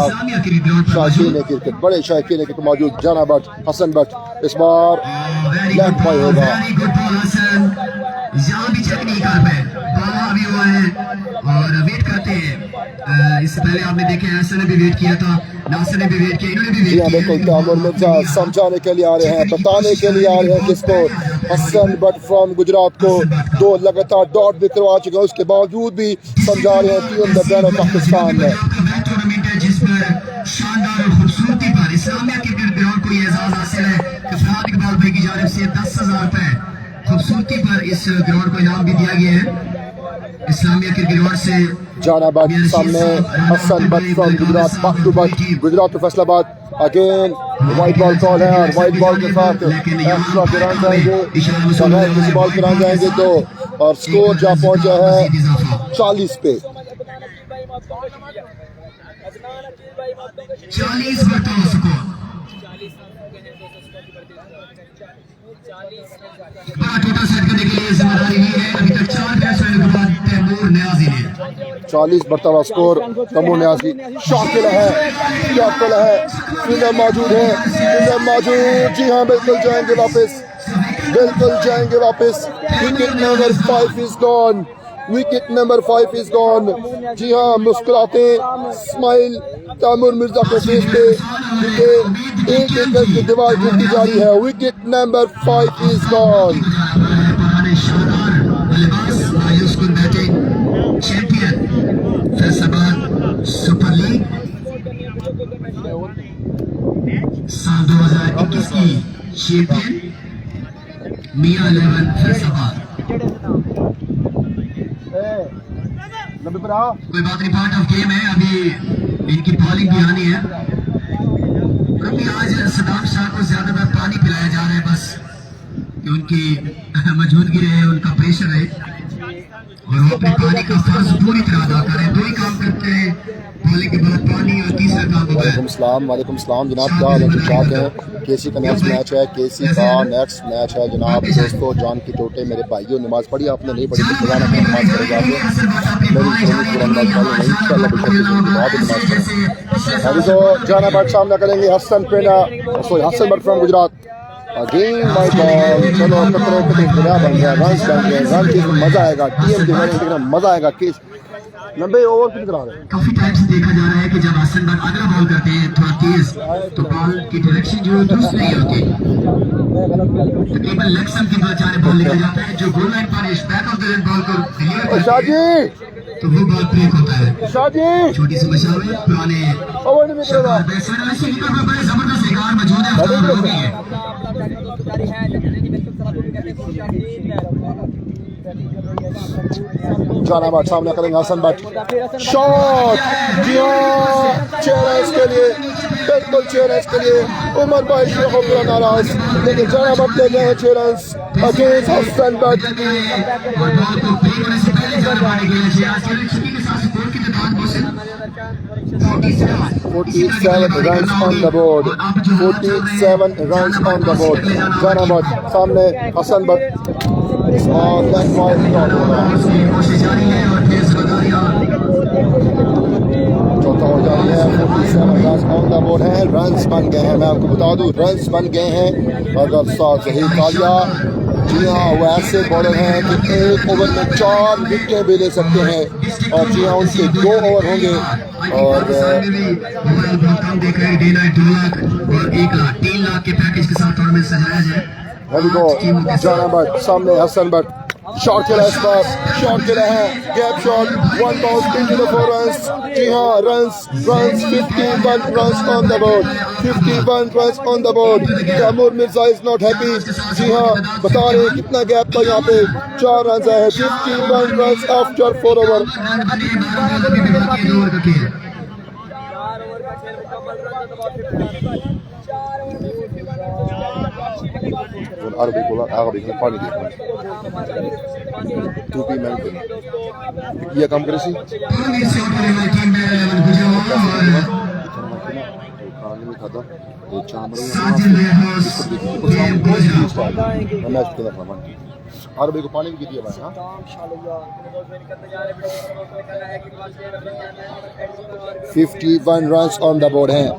शायकीन क्रिकेट, बड़े शायकीन क्रिकेट मौजूद। जहानाबाद हसन बट इस बार लेफ्ट बाय होगा। यहाँ भी चेक नहीं कर पाए, बाला भी हुआ है और वेट करते हैं। इससे पहले आपने देखे हसन ने भी वेट किया था, नासिर ने भी वेट किया, इन्होंने भी वेट किया। बिल्कुल तैमूर मिर्जा समझाने के लिए आ रहे हैं, बताने के लिए आ रहे हैं किसको, हसन बट फ्रॉम गुजरात को 2 लगातार डॉट भी करवा चुके हैं, उसके बावजूद भी समझा रहे हैं team the brand of Pakistan में। टूर्नामेंट है जिस पर शानदार और खूबसूरती पर इस्लामिया क्रिकेट ग्राउंड को ये एजाज हासिल है कि फरहाद इकबाल भाई की जानिब से 10,000 रुपए खूबसूरती पर इस ग्राउंड को इनाम भी दिया गया है इस्लामिया क्रिकेट ग्राउंड से। जहानाबाद सामने Hasan Butt from Gujrat, back to back Gujrat to Faisalabad. Again white ball call है और वाइट बॉल के साथ एक्स्ट्रा के रन जाएंगे, बगैर किसी बॉल के रन जाएंगे तो, और स्कोर जहाँ पहुंचा है 40 पे। 40 बढ़ता स्कोर। टोटल सेट करने के लिए जिम्मेदारी ली है। अभी तक 4 बैट्समैन के बाद तैमूर नियाजी ने 40 बढ़ता हुआ स्कोर। तैमूर नियाजी शॉट है, फील्डर मौजूद है, फील्डर मौजूद। जी हाँ बिल्कुल जाएंगे वापस, बिल्कुल जाएंगे वापस। Wicket number 5 is gone. Wicket number 5 is gone. जी हाँ, मुस्कुराते स्माइल तैमूर मिर्जा के फेस पे, क्योंकि एक एक की दीवार टूटती जा रही है। Wicket number 5 is gone. Champion Faisalabad super league साल 2021 की चैंपियन मियां इलेवन फैसलाबाद। कोई बात नहीं, पार्ट ऑफ गेम है। अभी इनकी बॉलिंग भी आनी है। अभी आज सदाम शाह को ज्यादातर पानी पिलाया जा रहा है, बस कि उनकी मौजूदगी रहे, उनका प्रेशर रहे और वो अपने पानी का फर्ज पूरी तरह अदा करें। दो ही काम करते हैं, बॉलिंग के बाद पानी और तीसरा काम होगा। वालेकुम सलाम जनाब, क्या हाल है? ठीक ठाक हैं। केसी का नेक्स्ट मैच है, केसी का नेक्स्ट मैच है जनाब। दोस्तों जान की टोटे मेरे भाइयों, नमाज पढ़ी आपने? नहीं पढ़ी तो खुदा ना नमाज पढ़ेगा तो जाना बाट सामना करेंगे हसन पेड़ा, sorry Hasan Butt from Gujrat. Again my ball, चलो कतरे बन गया, रन बन गए, रन की मजा आएगा, टीम की विनिंग मजा आएगा। किस लंबे ओवर कितने करा रहे हैं? काफी टाइम से देखा जा रहा है कि जब हसन बट अगला बॉल करते हैं थोड़ा तेज, तो बॉल की डायरेक्शन जो है दुरुस्त नहीं होती। तकरीबन लेग स्टंप के बाद जाने बॉल निकल जाता है, जो गोल लाइन पर back of the line ball को डिलीवर करता है तो वो बॉल ब्रेक होता है। छोटी सी मशाल में पुराने बैट्समैन ऐसे निकल में बड़े जबरदस्त शिकार मौजूद है। जाना बाट सामना करेंगे हसन बट, शॉट, जी हाँ, 6 रन के लिए, बिल्कुल 6 रन के लिए। उमर भाई जो हो पूरा नाराज, लेकिन जाना बट ले गए हैं 6 run against Hasan Butt. 47 runs on the board, 47 runs on the board। जाना बट सामने हसन बट और that ball चौथा हो जा रही है। 47 रन ऑन द बोर्ड है, रन्स बन गए हैं। मैं आपको बता दूं रन्स बन गए हैं। अगर साथ ज़हीर कालिया, जी हाँ, वो ऐसे बॉलर हैं कि एक ओवर में 4 विकेटें भी ले सकते हैं और जी हाँ, उनके 2 ओवर होंगे और 2 लाख और 1 लाख 3 लाख के पैकेज के साथ टूर्नामेंट सजाया जाए। जाना बट सामने हसन बट, शॉट खेला इस बार, शॉट खेला है, gap shot, 1 bounce into the 4 runs. जी हाँ, runs 51 runs on the board, 51 runs on the board. Taimur Mirza is not happy. जी हाँ, बता रहे हैं कितना गैप था यहाँ पे, 4 रन है, 51 रन्स आफ्टर 4 ओवर। अरबी बोला अरबी में पानी देखना टूपी में ये काम करे सी खाता तो चामड़े मैच खेला था अरबी को पानी भी दिया भाई। हाँ, 51 रन्स ऑन द बोर्ड हैं।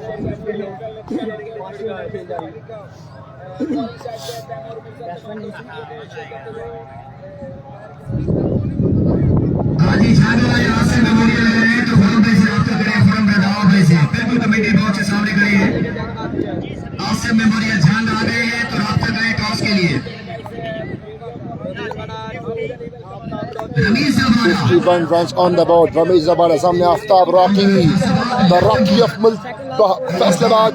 आजी जाने वाले यहाँ से मेमोरियल ले रहे हैं तो फोरम पे से आपका करें, फोरम पे दावा पे से बिल्कुल कमेटी बहुत से सामने खड़ी है। आज से मेमोरियल जान आ गए हैं तो रात तक गए टॉस के लिए। 51 runs on the board। Ramiz जबारा सामने Aftab Rocky, the Rocky of मुल्क फैसलाबाद।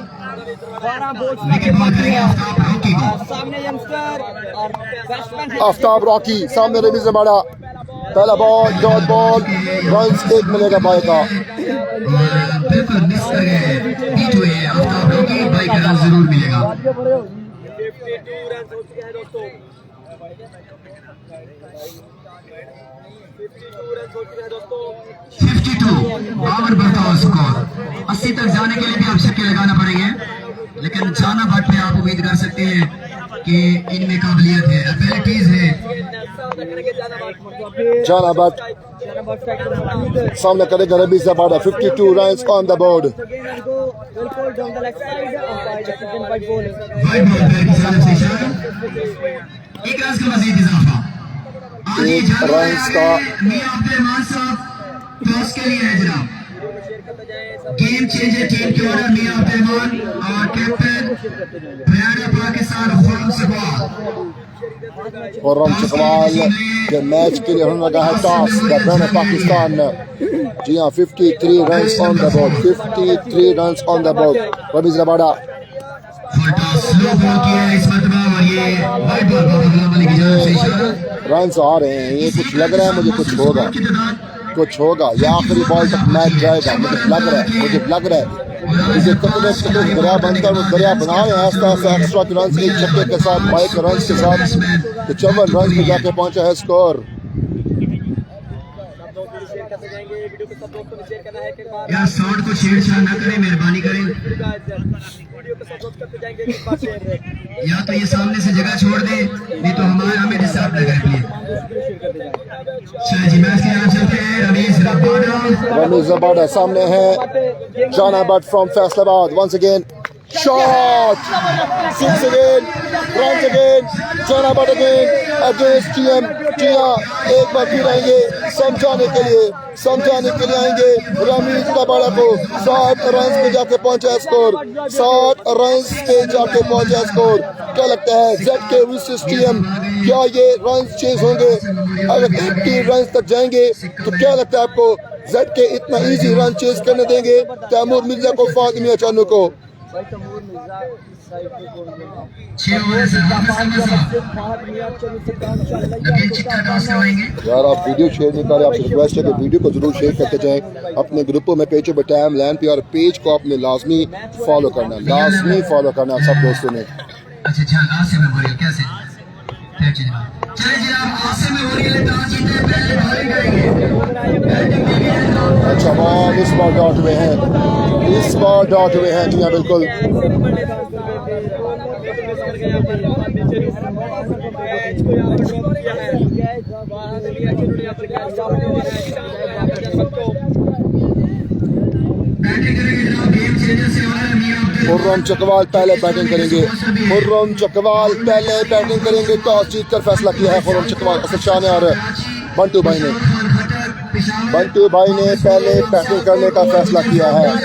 आफ्ताब रॉकी सामने रमीज जबारा, पहला बॉल, डॉट बॉल, रन्स 1 मिलेगा भाई का। बिल्कुल मिस कर गए आफ्ताब रॉकी, भाई का रन जरूर मिलेगा। 52 बावर बढ़ता हुआ स्कोर। 80 तक जाने के लिए भी आप छक्के लगाना पड़ेंगे, लेकिन जाना बाट पे आप उम्मीद कर सकते हैं कि इनमें काबिलियत है, एबिलिटीज है। जाना बाट सामने करेगा रबी जबाड़ा। 52 रन्स ऑन द बोर्ड। एक रन का मजीद इजाफा। एक रन्स का मियां अब्दुल साहब टॉस के लिए है जनाब। गेम चेंजर टीम के ओनर मियां अब्दुल और कैप्टन पाकिस्तान खुर्रम चकवाल के मैच के लिए होने लगा है टॉस। बैट्समैन पाकिस्तान, जी हाँ, 53 runs on the board, 53 runs on the board. Ramiz Rabada runs आ रहे हैं, ये कुछ लग रहा है मुझे, कुछ होगा। ये आखिरी बॉल तक मैच जाएगा, मुझे लग रहा है। इसे कतरे दरिया बनता है, वो दरिया बना रहे हैं ऐसा एक्स्ट्रा रन एक छक्के के साथ, 22 रन के साथ, तो 54 रन पे जाके पहुंचा है स्कोर। यार साउंड को छेड़छाड़ ना करें, मेहरबानी करें। या तो ये सामने से जगह छोड़ दे, नहीं तो हमें डिस्टर्ब ना करें प्लीज। चलिए जी, मैच के यहाँ चलते हैं। रमीज रबाड़ा सामने है, Jana Butt from Faisalabad, once again shot, 6 again, runs again, Jana Butt again against TM. जी हाँ, एक बार फिर आएंगे समझाने के लिए आएंगे रमीज रबाड़ा को। 60 रन पे जाके पहुंचा स्कोर, 60 रन पे जाके पहुंचा स्कोर। क्या लगता है जेड के वर्सेस टीएम, क्या ये रन चेज होंगे? अगर 80 रन तक जाएंगे तो क्या लगता है आपको जेड के इतना इजी रन चेज करने देंगे तैमूर मिर्जा को, फातिमा चानू को? यार आप वीडियो शेयर नहीं कर रहे, आपसे रिक्वेस्ट है कि वीडियो को जरूर शेयर करते जाएं अपने ग्रुपों में, पेजों पे, टाइम लाइन पे, और पेज को आपने लाजमी फॉलो करना सब दोस्तों ने। अच्छा बॉल, इस बार डॉट हुए हैं, जी हाँ बिल्कुल। खुर्रम चकवाल पहले बैटिंग करेंगे, टॉस जीत कर फैसला किया है खुर्रम चकवाल, असद शाह ने और बंटू भाई ने पहले बैटिंग करने का फैसला किया है।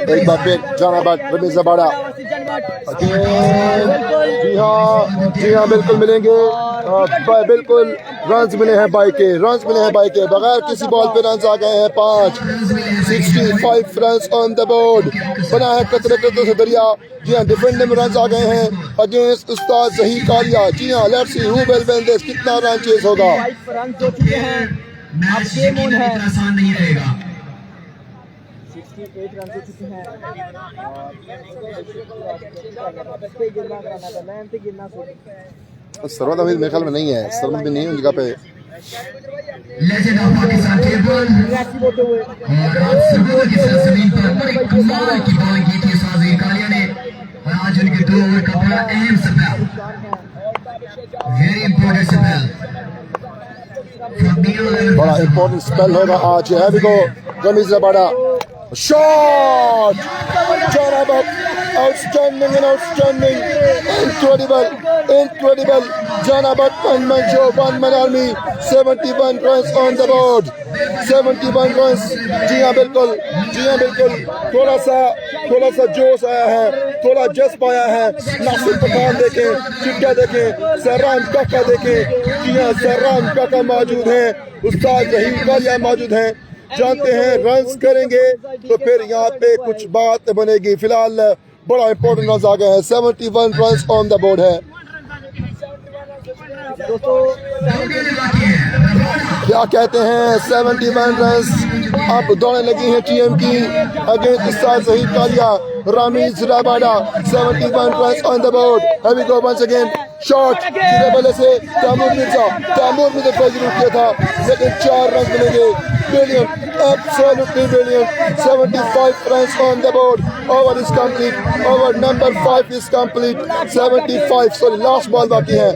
एक बार फिर जाना बट रमीज रबाड़ा, जी हाँ बिल्कुल मिलेंगे, बिल्कुल रन्स मिले हैं बाई के, बगैर किसी बॉल पे रन्स आ गए हैं 5, 65 रन्स ऑन द बोर्ड। बना है कतरे से दरिया, जी हाँ, डिफेंडिंग में रन्स आ गए हैं अगेंस्ट उस्ताद ज़हीर कालिया। जी हाँ, let's see who will win this, कितना रन चेज होगा। रन हो चुके हैं, अब गेम ऑन है, आसान नहीं रहेगा। 68 रन हो चुके हैं सरवत अभी मेरे ख्याल में नहीं है, सरवत भी नहीं है जगह पे। लेजेंड ऑफ पाकिस्तान टेबल और आज सरवत की सरजमीन पर बड़ी कमाल की बॉलिंग की थी ज़हीर कालिया ने, और आज उनके 2 ओवर का बड़ा अहम स्पेल, वेरी इंपॉर्टेंट स्पेल, बड़ा इंपॉर्टेंट स्पेल होगा आज। है भी को Ramiz Rabada shot, outstanding, incredible, Jana Batt, one man show, one man army, 71 runs on the board, 71 runs। जी हाँ बिल्कुल, थोड़ा सा जोश आया है, थोड़ा जज्ब आया है। नासिर पठान देखें, चिट्टा देखें, सरराम काका देखें, जी हाँ सरराम काका मौजूद हैं, उस्ताद ज़हीर कालिया मौजूद हैं। जानते हैं रन्स करेंगे तो फिर यहाँ पे कुछ बात बनेगी। फिलहाल बड़ा इंपॉर्टेंट रन आ गए हैं, 71 रन ऑन द बोर्ड है। क्या कहते हैं 71 रन अब दौड़ने लगी हैं टीएम की against Ustad Zaheer Kalia, Ramiz Rabada, 71 run on the board. Heavy go once again, shot सीधे बल्ले से तैमूर मिर्जा को जरूर किया था, लेकिन 4 रन मिलेंगे। Brilliant, absolutely brilliant. 75 runs on the board. Over is complete. Over number 5 is complete. 75. Sorry, last ball बाकी है.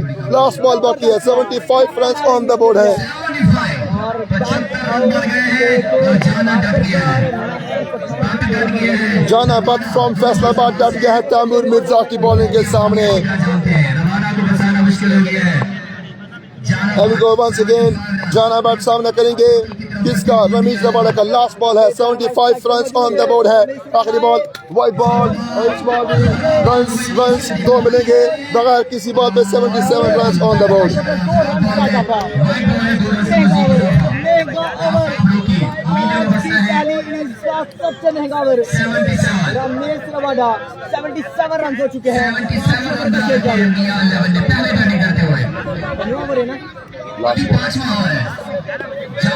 75 runs on the board है. जाना बट फ्रॉम फैसलाबाद डट गया है तैमूर मिर्जा की बॉलिंग के सामने। once again जाना बट सामना करेंगे किसका, रमीज रबाड़ा का। लास्ट बॉल है, 75 रन्स ऑन द बोर्ड है। आखिरी बॉल वाइट बॉल और इस बॉल में रन्स दो मिलेंगे बगैर किसी बॉल पे। 77 रन्स ऑन द बोर्ड। सबसे महंगा ओवर रमेश रबाड़ा 77 रन हो चुके हैं।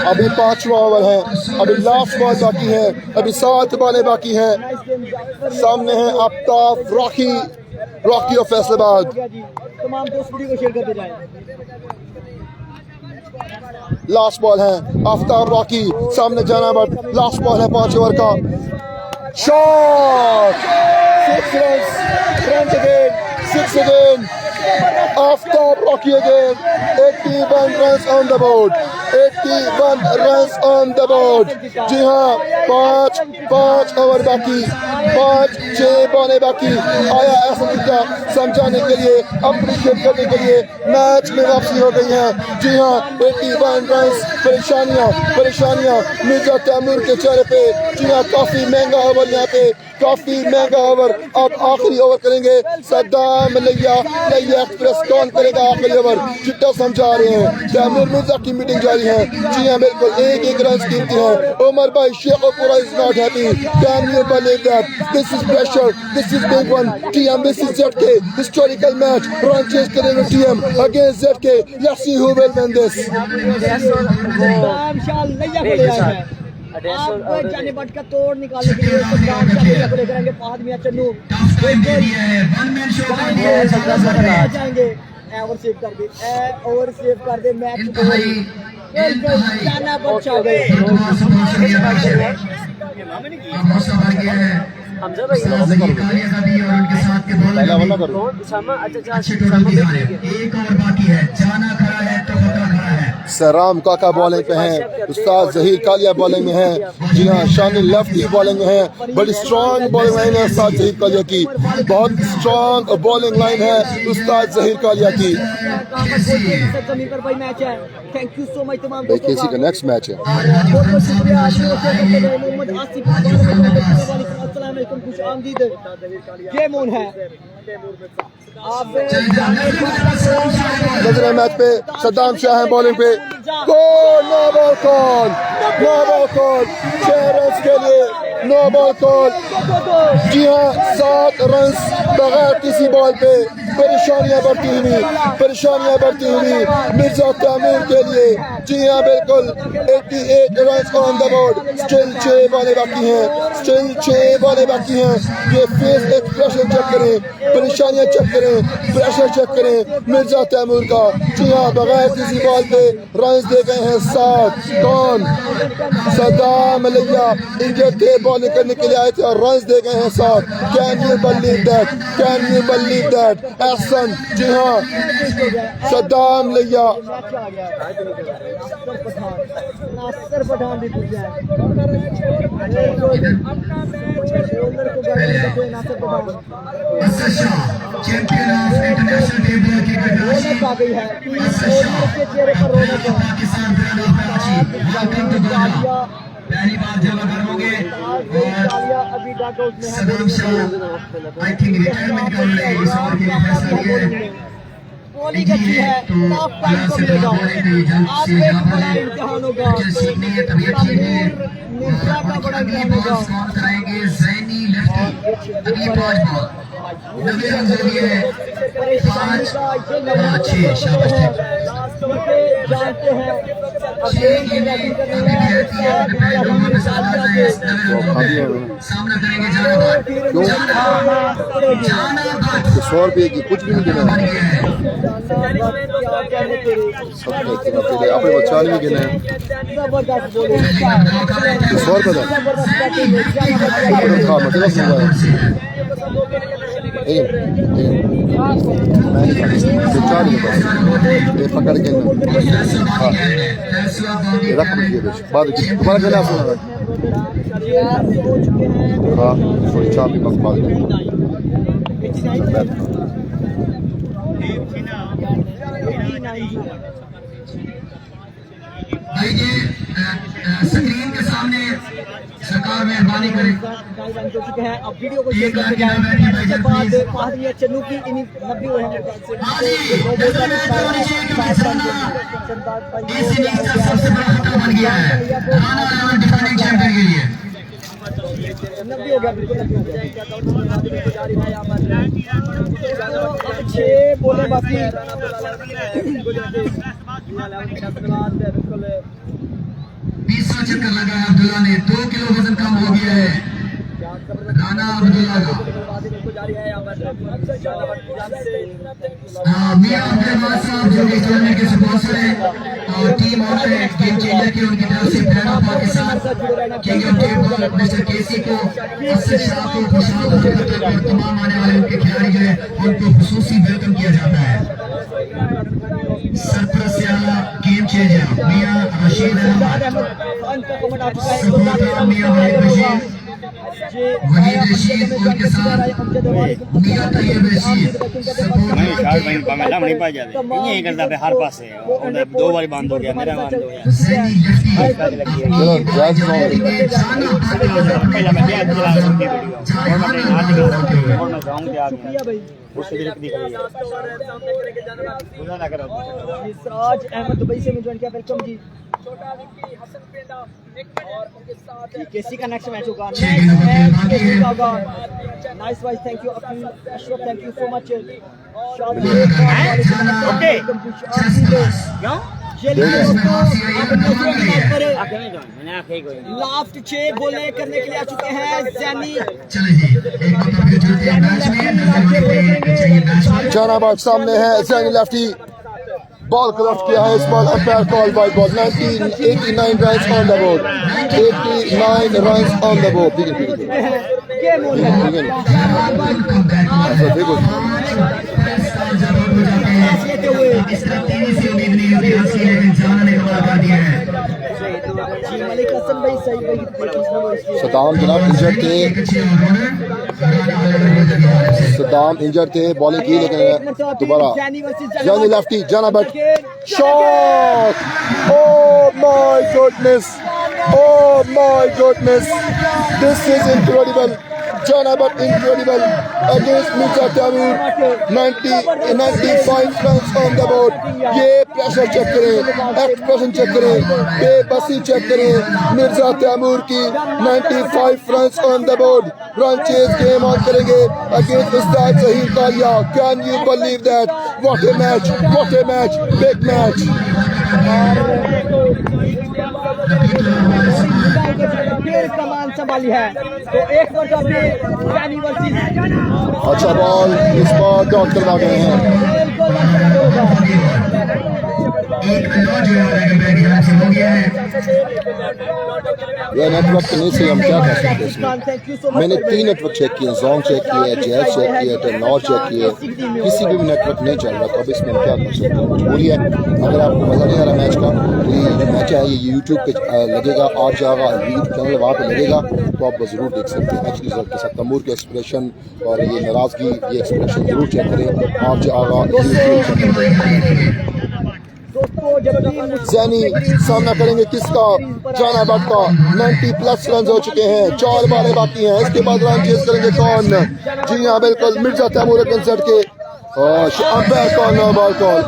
अभी 5वां ओवर है, अभी लास्ट बॉल बाकी है, अभी 7 बॉलें बाकी हैं। सामने है आफ्ताब रॉकी ऑफ फैसलाबाद। तमाम दोस्त वीडियो को शेयर करते जाएं। लास्ट बॉल है, आफ्ताब रॉकी सामने जाना बट लास्ट बॉल है 5 ओवर का। Shot 6 run again 6 again Aftab Rocky again. 81 runs on the board, 81 runs on the board. जी हाँ, 5 ओवर बाकी, 5-6 बॉलें बाकी। आया ऐसा तरीका समझाने के लिए, अप्रिशिएट करने के लिए मैच में वापसी हो गई है। जी हाँ, 81 रन्स। परेशानियाँ मिर्जा तैमूर के चेहरे पे। जी हाँ, काफी महंगा ओवर यहाँ पे, काफी महंगा ओवर। अब आखिरी ओवर करेंगे सद्दाम लिया एक्सप्रेस। कौन करेगा आखिरी ओवर? चिट्टा समझा रहे हैं, तैमूर मिर्जा की मीटिंग जारी है। जी हाँ, बिल्कुल एक रन कीमती है। उमर भाई Sheikhupura is not happy. Can you believe that? This is pressure, this is big one. TM this is ZK historical match. Run chase करेंगे TM against ZK। Let's see who will win this. आप जाने but का तोड़ निकालने के लिए करेंगे फहद मियां चन्नू जाएंगे। ओवर सेव कर दे मैच जाना बट आ गए। हमजा भाई पहला वाला करो। एक और बाकी है, जाना खड़ा है तो खड़ा है। सराम काका बॉलिंग पे हैं, उस्ताद ज़हीर कालिया बॉलिंग में हैं। जी हाँ, शानी लेफ्टी बॉलिंग में हैं। बड़ी स्ट्रॉन्ग बॉलिंग लाइन है उस्ताद ज़हीर कालिया की, बहुत स्ट्रॉन्ग बॉलिंग लाइन है उस्ताद ज़हीर कालिया की। मैच है। थैंक यू सो मच तमाम भाई केसी का नेक्स्ट मैच है। बहुत शुक्रिया। मोहम्मद आसिफ खुश आमदीद। गेम ऑन है। आप नजर मैच पे सद्दाम शाह है बॉलिंग पे। नो बॉल कॉल 6 रन के लिए नो बॉल कॉल। जी हाँ, 7 रन बगैर किसी बॉल पे। परेशानियां बढ़ती हुई मिर्जा तैमूर के लिए। जी हाँ, बिल्कुल 88 run on the board. Still 6 बॉलें बाकी हैं। ये फेस एक्सप्रेशन चेक करें, परेशानियां चेक करें, प्रेशर चेक करें मिर्जा तैमूर का। जी हाँ, बगैर किसी बॉल पे रन दे गए हैं 7। कौन? सद्दाम लिया। इनके थे बॉलिंग करने के लिए आए थे और रन दे गए हैं 7। Can you believe that? Ehsan. जी हाँ, सद्दाम लिया। चैंपियन ऑफ इंटरनेशनल टेबल की पाकिस्तान पहली बार जब अगर होंगे Saddam Shah I think retirement कर रहे हैं। इस ओवर के लिए फैसला किया है। बॉलिंग अच्छी है, टॉप 5 को मिलेगा। आज एक बड़ा इम्तिहान होगा। मिर्जा का बड़ा इम्तिहान होगा। कराएंगे ज़ैनी लेफ्टी। अगली 5 बॉल 90 रन जरूरी है। 5 अच्छे शाबाश जानते हैं सामना करेंगे जाना 100 रुपये की कुछ भी नहीं देना। अपने बच्चा नहीं गिने 100 रुपये ये पकड़ के रख लीजिए बाद दोबारा खेला हाँ थोड़ी चाप भी बस बाद स्क्रीन के सामने सरकार मेहरबानी करे हो चुके हैं अब वीडियो को शेयर करते जाएं उसके बाद पाहरिया चन्नू की इनिंग 90 ओवर है सबसे बड़ा खतरा बन गया है डिफेंडिंग चैंपियन के लिए 90 हो गया बिल्कुल 90 हो गया 6 बोले बाकी बिल्कुल 20 चक्कर लगा है अब्दुल्ला ने 2 किलो वजन कम हो गया है राना अब्दुल्ला का मियां साहब जो इस टूर्नामेंट के स्पॉन्सर हैं और टीम ऑनर है गेम चेंजर के उनकी तरफ से प्यारा Pakistan king of table mister KC को असर शाह को खुशहाल और तमाम आने वाले उनके खिलाड़ी जो है उनको खुसूसी वेलकम किया जाता है सरपरस्त आला गेम चेंजर मियां रशीद अहमद मियांवाली बशीर वहीद रशीद उनके साथ मियां तैयब रशीद नहीं शायद भाई बांग्ला नहीं पा जाते यही करता है हर पास से दो बार बंद हो गया मेरा बंद हो गया पहला मैं क्या चला रहा हूं वीडियो और मैं आज और मैं गांव के आ गया उससे भी दिख रही है बुरा लग रहा है सिराज अहमद दुबई से ज्वाइन किया वेलकम जी छोटा विक्की हसन पेंडा और उनके साथ केसी का नेक्स्ट मैच होगा nice voice thank you Akeel Ashraf thank you so much okay क्यों लास्ट 6 बोले करने के लिए आ चुके हैं जैनी जनाबाद सामने है जैनी लेफ्टी बॉल क्लफ्ट किया है इस ball umpire call by ball 89 runs on the board 89 runs on the board देखो सदाम जनाब इंजर्ड थे बॉलिंग की लेकिन दोबारा Jani lefty Jana Butt shot oh my goodness this is incredible Jana Butt incredible against Mirza Taimur 95 runs on the board ये प्रेशर चेक करें expression check करें बेबसी चेक करें मिर्जा तैमूर की 95 runs on the board run chase game on करेंगे against Ustad Zaheer Kalia can you believe that what a match big match कमान संभाली है तो एक अच्छा बॉल इस बार डॉट करवा गए हैं ये नेटवर्क नहीं सही हम क्या कर सकते हैं इसमें मैंने 3 नेटवर्क चेक किए जोंग चेक किए जैज चेक किए टेनॉर चेक किए किसी भी नेटवर्क नहीं चल रहा तो अब इसमें हम क्या कर सकते हैं मजबूरी है अगर आपको मज़ा नहीं आ रहा मैच का तो ये जो मैच है ये यूट्यूब पे लगेगा और जाएगा यूट्यूब चैनल वहाँ पे लगेगा तो आप ज़रूर देख सकते हैं एक्चुअली रिजल्ट के साथ तैमूर के एक्सप्रेशन और ये नाराज़गी ये एक्सप्रेशन ज़रूर चेक करें और जाएगा जैनी सामना करेंगे किसका जाना बट का 90+ रन हो चुके हैं 4 बालें बाकी हैं इसके बाद रन चेज करेंगे कौन जी हाँ बिल्कुल मिर्जा तैमूर कंसर्ट के umpire call no ball call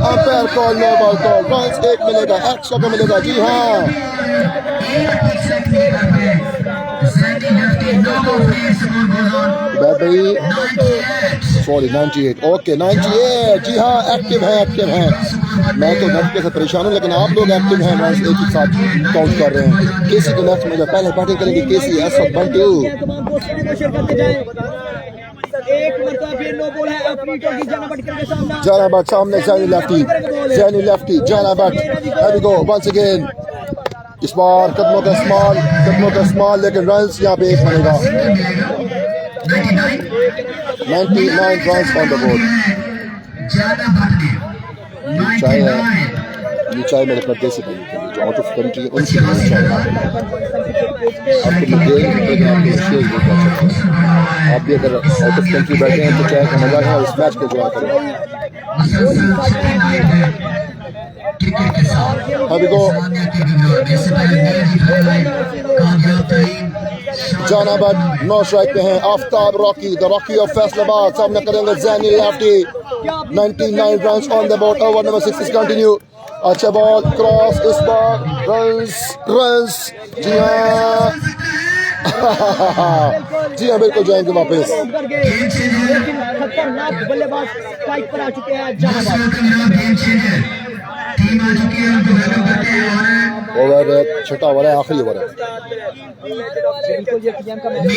run 1 मिलेगा एक्स्ट्रा का मिलेगा जी हाँ सॉरी 98 ओके 98 जी हाँ एक्टिव हैं मैं तो नेट के से परेशान हूँ लेकिन आप लोग एक्टिव हैं मैं एक ही साथ काउंट कर रहे हैं केसी को नेक्स्ट में पहले बैटिंग करेंगे केसी ऐसा बनते जाना बट सामने जैनी lefty Jana Butt heavy go once again इस बार कदमों का इस्तेमाल लेकिन रन्स यहाँ पे 1 बनेगा 99 runs on the board. ये चाय मेरे परदेसी भाई के लिए जो आउट ऑफ कंट्री उनके लिए चाय आपको मैं शेयर भी कर सकता हूँ। आप भी अगर आउट ऑफ कंट्री बैठे हैं तो चाय का मजा है, इस मैच को जो करें। अभी को जनाबत 9 स्ट्राइक पे हैं। Aftab Rocky, the Rocky of Faisalabad सामने करेंगे Zaini lefty. 99 runs on the board. Over number 6 is continue. अच्छा बॉल क्रॉस, इस बार रन्स जी हाँ जी हाँ बिल्कुल जाएंगे वापस। खतरनाक बल्लेबाज स्ट्राइक पर आ चुके हैं जनाबत। ओवर छठा ओवर है, आखिरी ओवर है। बिल्कुल ये गेम का मैच है।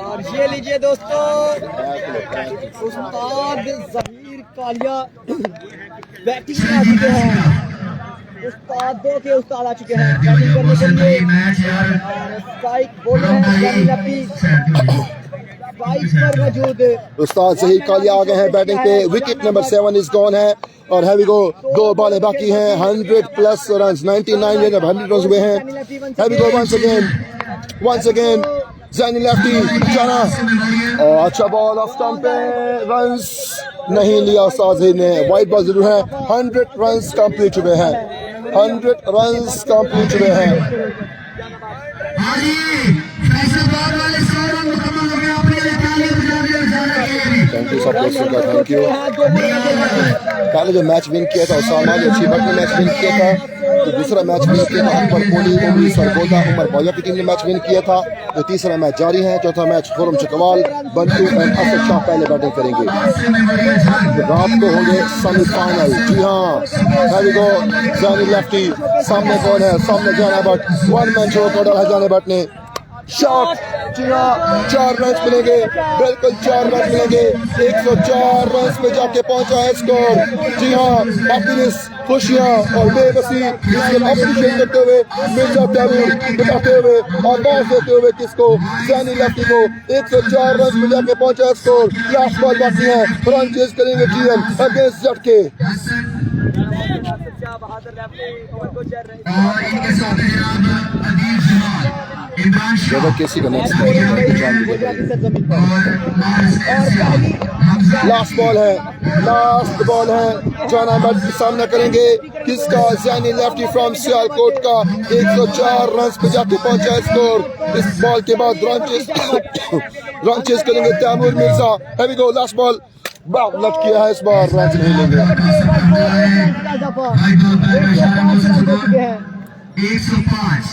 और ये लीजिए दोस्तों, उस्ताद ज़हीर कालिया बैटिंग में आ चुके हैं। उस्ताद दो के उस्ताद आ चुके हैं बैटिंग करने के लिए। स्ट्राइक बॉलर हैं स्ट्राइक पर मौजूद उस्ताद ज़हीर कालिया आ गए हैं बैटिंग पे। विकेट नंबर 7 इज गॉन है और हैवी गो 2 बॉलें बाकी हैं। 100+ रन्स, 99 रन 100 रन हुए हैं। हैवी गो once again ज़ैनी लेफ्टी जाना और अच्छा बॉल ऑफ स्टंप पे, रन्स नहीं लिया उस्ताद ज़हीर ने। वाइड बॉल जरूर है। 100 रन्स कंप्लीट हुए हैं। 100 रन्स कंप्लीट हुए हैं। थैंक यू सब दोस्तों का, थैंक यू। पहले जो मैच विन किया था उसामा जो अच्छी ने मैच विन किया था, तो दूसरा मैच विन किया था उमर कोहली, सरगोदा, उमर बाया की टीम ने मैच विन किया था। तो तीसरा मैच जारी है। चौथा मैच खुरम चकवाल, बंटू एंड असद शाह पहले बैटिंग करेंगे। रात को होंगे सेमीफाइनल। जी हाँ, हैवी गो ज़ैनी लेफ्टी। सामने कौन है? सामने जाना बट 1 मैन शो को डाला जाने बट ने शॉट। जी हाँ, 4 रन मिलेंगे, बिल्कुल 4 रन मिलेंगे। 104 रन पे जाके पहुंचा है स्कोर। जी हाँ, हैप्पीनेस, खुशियाँ और बेबसी इसको अप्रिशिएट करते हुए मिर्जा तैमूर बताते हुए और बॉल देते हुए किसको? ज़ैनी लेफ्टी को। 104 रन पे जाके पहुंचा है स्कोर। लास्ट बॉल बाकी है। रन चेज करेंगे जीएम अगेंस्ट झटके। लास्ट बॉल है, लास्ट बॉल है। जॉन अहमद सामना करेंगे किसका? ज़ैनी लेफ्टी फ्रॉम सियालकोट का। 104 रन पे जाके पहुंचा स्कोर। इस बॉल के बाद रन चेज करेंगे तैमूर मिर्जा। हैवी गो, लास्ट बॉल लट किया है, इस बार रन नहीं लेंगे। 105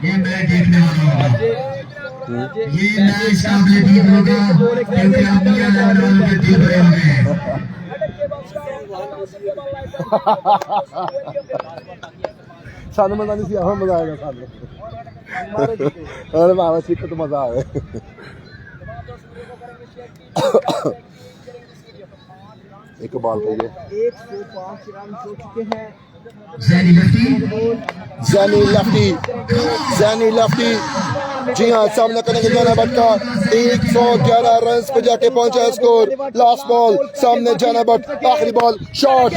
ये मैच देखने वाला होगा। ये मैच काबिल दीद होगा क्योंकि आप मियां के दिल भरे हुए हैं। सानू मजा नहीं सिया, हम मजा आएगा सानू। अरे बाबा ठीक है तो मजा आए। एक बॉल पे ये 105 रन हो चुके हैं। ज़ैनी लेफ्टी जी हाँ, सामना करेंगे जाना बट का। 111 रन पे जाके पहुंचा है स्कोर। लास्ट बॉल सामने जाना बट, आखिरी बॉल शॉट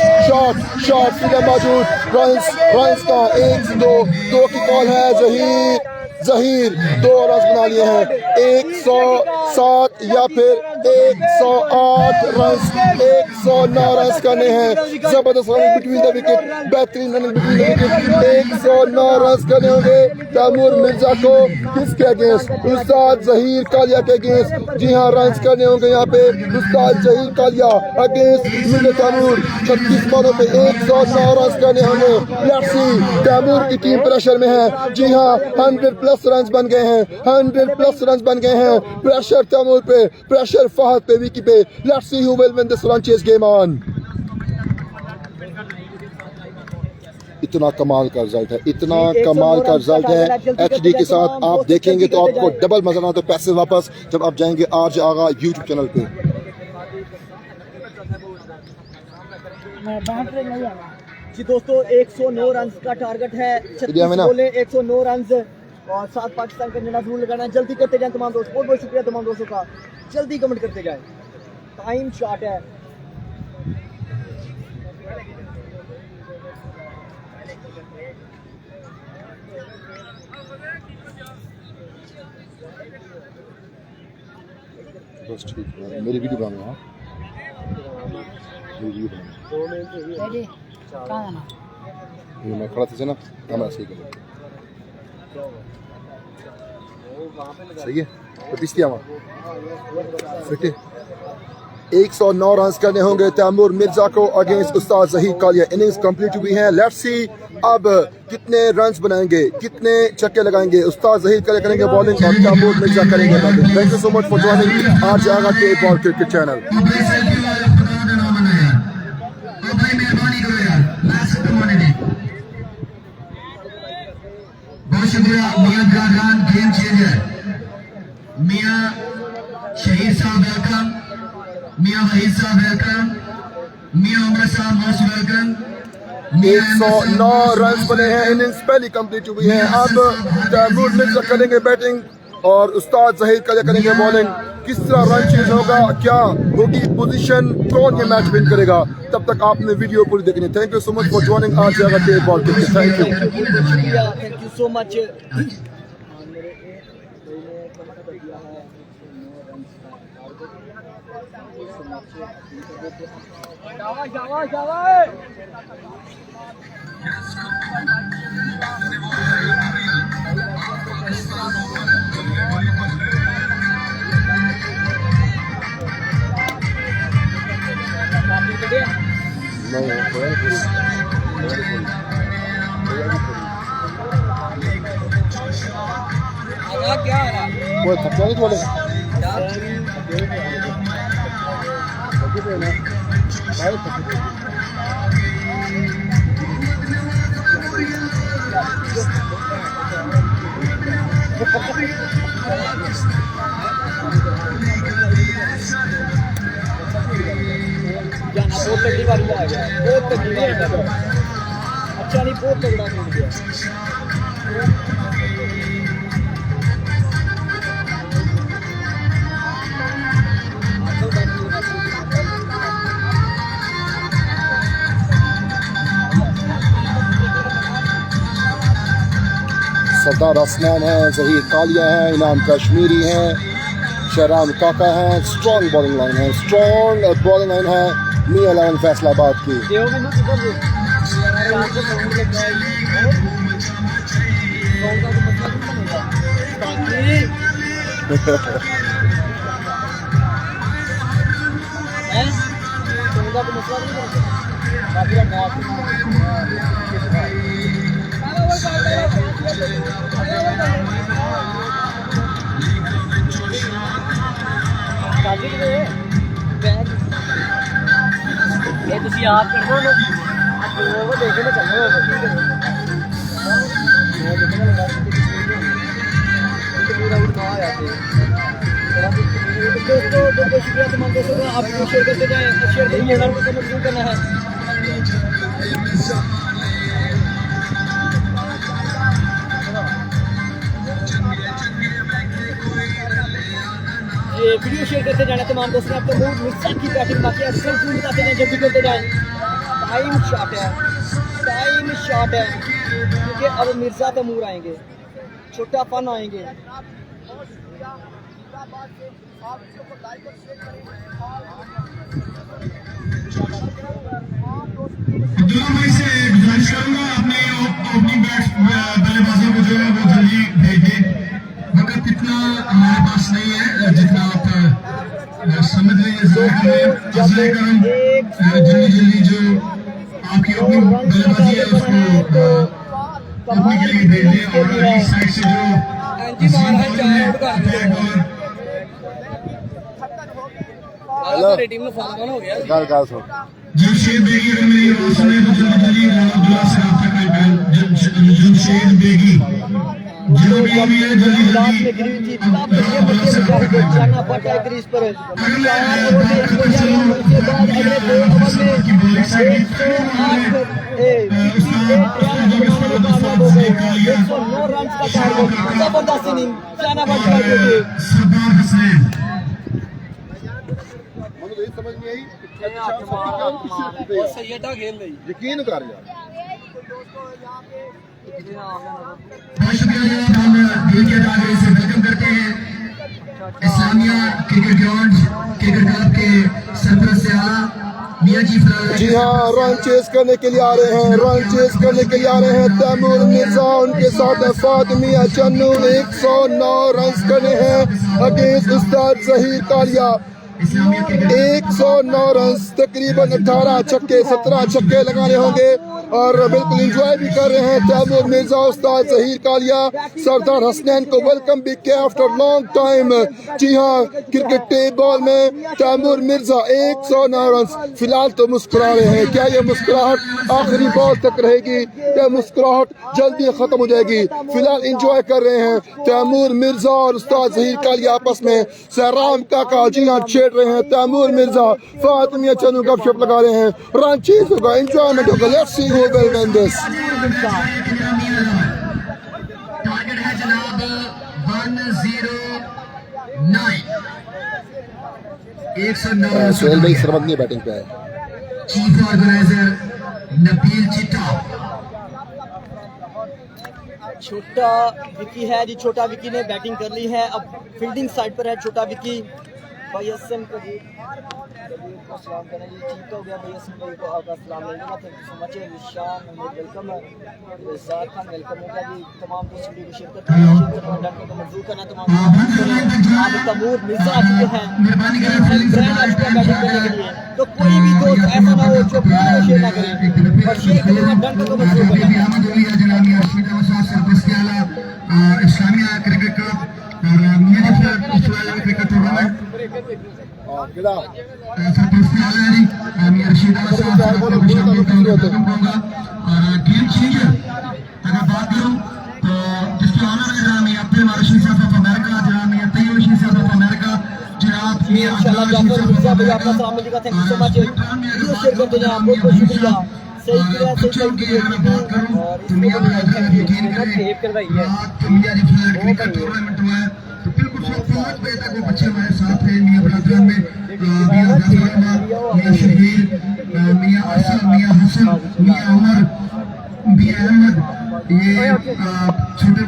सीधा मौजूद। रन्स का 1-2 की कॉल है। ज़हीर 2 रन बना लिए हैं। 107 या फिर 108 रन, 109 रन करने हैं। जबरदस्त रनिंग बिटवीन द विकेट, बेहतरीन running between the wicket. 109 run करने होंगे तैमूर मिर्जा को। किसके अगेंस्ट? उस्ताद ज़हीर कालिया के अगेंस्ट। जी हाँ, रन करने होंगे यहाँ पे उस्ताद ज़हीर कालिया अगेंस्ट मिर्जा तैमूर। 36 बॉलों पे 109 रन करने होंगे। लेट्स सी, तैमूर की टीम प्रेशर में है। जी हाँ, 100+ रन बन गए हैं। 100+ रन बन गए हैं। प्रेशर तैमूर पे, प्रेशर फहद पे, विकी पे। Let's see who will win this run chase game on. इतना कमाल का रिजल्ट है, इतना कमाल का रिजल्ट है। HD के साथ आप देखेंगे तो आपको डबल मजा आता है, पैसे वापस जब आप जाएंगे आज आगा यूट्यूब चैनल पे। जी दोस्तों 109 रन का टारगेट है, 36 बोले 109 रन और 7 पाकिस्तान का झंडा जरूर लगाना है। जल्दी करते जाएं तमाम दोस्त, बहुत बहुत शुक्रिया तमाम दोस्तों का, जल्दी कमेंट करते जाएं। टाइम शॉट है, बस ठीक है, मेरी वीडियो बनाना है, वीडियो बनाना ये मैं खड़ा था ना, हमारा सही करो, सही है तो पिस दिया वहाँ फिट है। 109 रन करने होंगे तैमूर मिर्जा को अगेंस्ट उस्ताद ज़हीर कालिया। इनिंग्स कंप्लीट हुई हैं, लेट्स सी अब कितने रन्स बनाएंगे, कितने छक्के लगाएंगे। उस्ताद ज़हीर कालिया करेंगे बॉलिंग और तैमूर मिर्जा करेंगे batting. Thank you so much for joining आज आगा के बॉल क्रिकेट चैनल। बहुत शुक्रिया मियां गान गेम चेंजर, मियां शहीद साहब वेलकम, मियां वहीद साहब वेलकम, मियां उमर साहब मोस्ट वेलकम। 109 रन बने हैं, इनिंग्स पहली कंप्लीट हुई है। अब तैमूर मिर्जा करेंगे बैटिंग और उस्ताद ज़हीर कालिया करेंगे बॉलिंग। किस तरह रन चेंज होगा, क्या होगी पोजीशन, कौन ये मैच विन करेगा, तब तक आपने वीडियो पूरी देखनी है। Thank you so much for joining आज आगा के ball cricket. Thank you so much. क्या वो थक वाले बहुत तगड़ी बारी आ गया, बहुत तगड़ी बारी आ गया। अच्छा नहीं, बहुत तगड़ा खेल गया। सरदार असनान है, ज़हीर कालिया है, इनाम कश्मीरी हैं, शहराम काका हैं। स्ट्रॉन्ग बॉलिंग लाइन है, स्ट्रॉन्ग बॉलिंग लाइन है मियां इलेवन फैसलाबाद की। ये तुसी आप करना ना, वो देखे ना चलना दोस्तों। बहुत शुक्रिया तमाम दोस्तों का, आप शेयर करते जाएं, शेयर करिए, कमेंट करना है। ये वीडियो शेयर करते जाना तमाम दोस्तों। आपको मूड मिर्जा की बैटिंग बाकी अक्सर क्यों बताते जाएं, जल्दी करते जाएं। टाइम शॉट है, टाइम शॉट है, क्योंकि अब मिर्जा तैमूर आएंगे, छोटा फन आएंगे। दोनों भाई से गुजारिश करूंगा अपने ओपनिंग बल्लेबाजों को जो है वो जल्दी भेज दें। वक्त इतना हमारे पास नहीं है जितना आप समझ लीजिए। जल्दी जल्दी जो आपकी ओपनिंग बल्लेबाजी है उसको ओपनिंग के लिए भेज दें। और अगली साइड से जो जमशेद बेगी अगर मेरी आवाज सुने तो जल्दी जल्दी अब्दुल्ला से रब्ता करें। जमशेद बेगी जल्दी लास्ट में गिरी हुई थी, तब ये बच्चे मुजाहिद जाना पड़ा है क्रीज पर। 4 ओवर में इसको जाना, उसके बाद अगले 2 ओवर में 109 रन का टारगेट, जबरदस्त इनिंग जाना पड़ा है। समझ नहीं आई यकीन कर यार। बहुत शुक्रिया, हम दिल के अदालत से वेलकम करते हैं Islamia cricket ground cricket club के सरपरस्त आला मियां जी। जी हाँ, रन चेस करने के लिए आ रहे हैं, रन चेस करने के लिए आ रहे हैं तैमूर मिर्जा, उनके साथ है फातिमिया जन्नू। 109 रन करने हैं अगेंस्ट उस्ताद ज़हीर कालिया। 109 रन, तकरीबन 18 छक्के 17 छक्के लगाने होंगे और बिल्कुल एंजॉय भी कर रहे हैं तैमूर मिर्जा, उस्ताद ज़हीर कालिया। सरदार हसनैन को वेलकम भी किया आफ्टर लॉन्ग टाइम। जी हाँ, क्रिकेट टेप बॉल में तैमूर मिर्जा 109 रन। फिलहाल तो मुस्कुरा रहे हैं, क्या ये मुस्कुराहट आखिरी बॉल तक रहेगी या मुस्कुराहट जल्दी खत्म हो जाएगी? फिलहाल एंजॉय कर रहे हैं तैमूर मिर्जा और उस्ताद ज़हीर कालिया आपस में। सहराम काका जी हाँ छेड़ रहे हैं, तैमूर मिर्जा फातिमिया चन्नू गपशप लगा रहे हैं। रन चेज होगा, एंजॉयमेंट होगा। Let's see who will win this. Target है जनाब 109। सोहेल भाई सरबंदी बैटिंग पे है। चीफ ऑर्गेनाइजर नबील चिट्टा। छोटा विकी है जी, छोटा विकी ने बैटिंग कर ली है, अब फील्डिंग साइड पर है छोटा विकी। भाई असम को जी को सलाम करें जी, ठीक हो गया भाई असम भाई को आपका सलाम लेंगे। Thank you so much. निशान वेलकम है, ज़ाहिर खान वेलकम हो गया जी। तमाम दोस्तों की शिरकत को मंजूर करना तमाम। अब तैमूर मिर्जा आ चुके हैं बैटिंग करने के लिए, तो कोई भी दोस्त ऐसा ना हो जो शेयर ना करे और शेयर करेगा डंक को मंजूर करना। इस्लामिया क्रिकेट क्लब और मियां क्रिकेट टूर्नामेंट और गेम चेंजर अगर बात करूं तो जिसकी ऑनर है जनाब मियां अब्दुल रशीद साहब ऑफ अमेरिका, जनाब मियां तैमूर रशीद साहब ऑफ अमेरिका, जनाब मियां इंशाल्लाह जाफर मिर्जा भाई आपका सलाम मिलेगा। Thank you so much. Video share करते जाएं, बहुत बहुत शुक्रिया। सही किया, सही सही किया और इसको यकीन करें टेप करवाई है क्रिकेट टूर्नामेंट हुआ है तो बिल्कुल 5 बजे तक वो बच्चे हमारे साथ हैं। मियां बरादरान में मियां शहीर, मियां असद, मियां हसन, मियां उमर, मियां अहमद, ये छोटे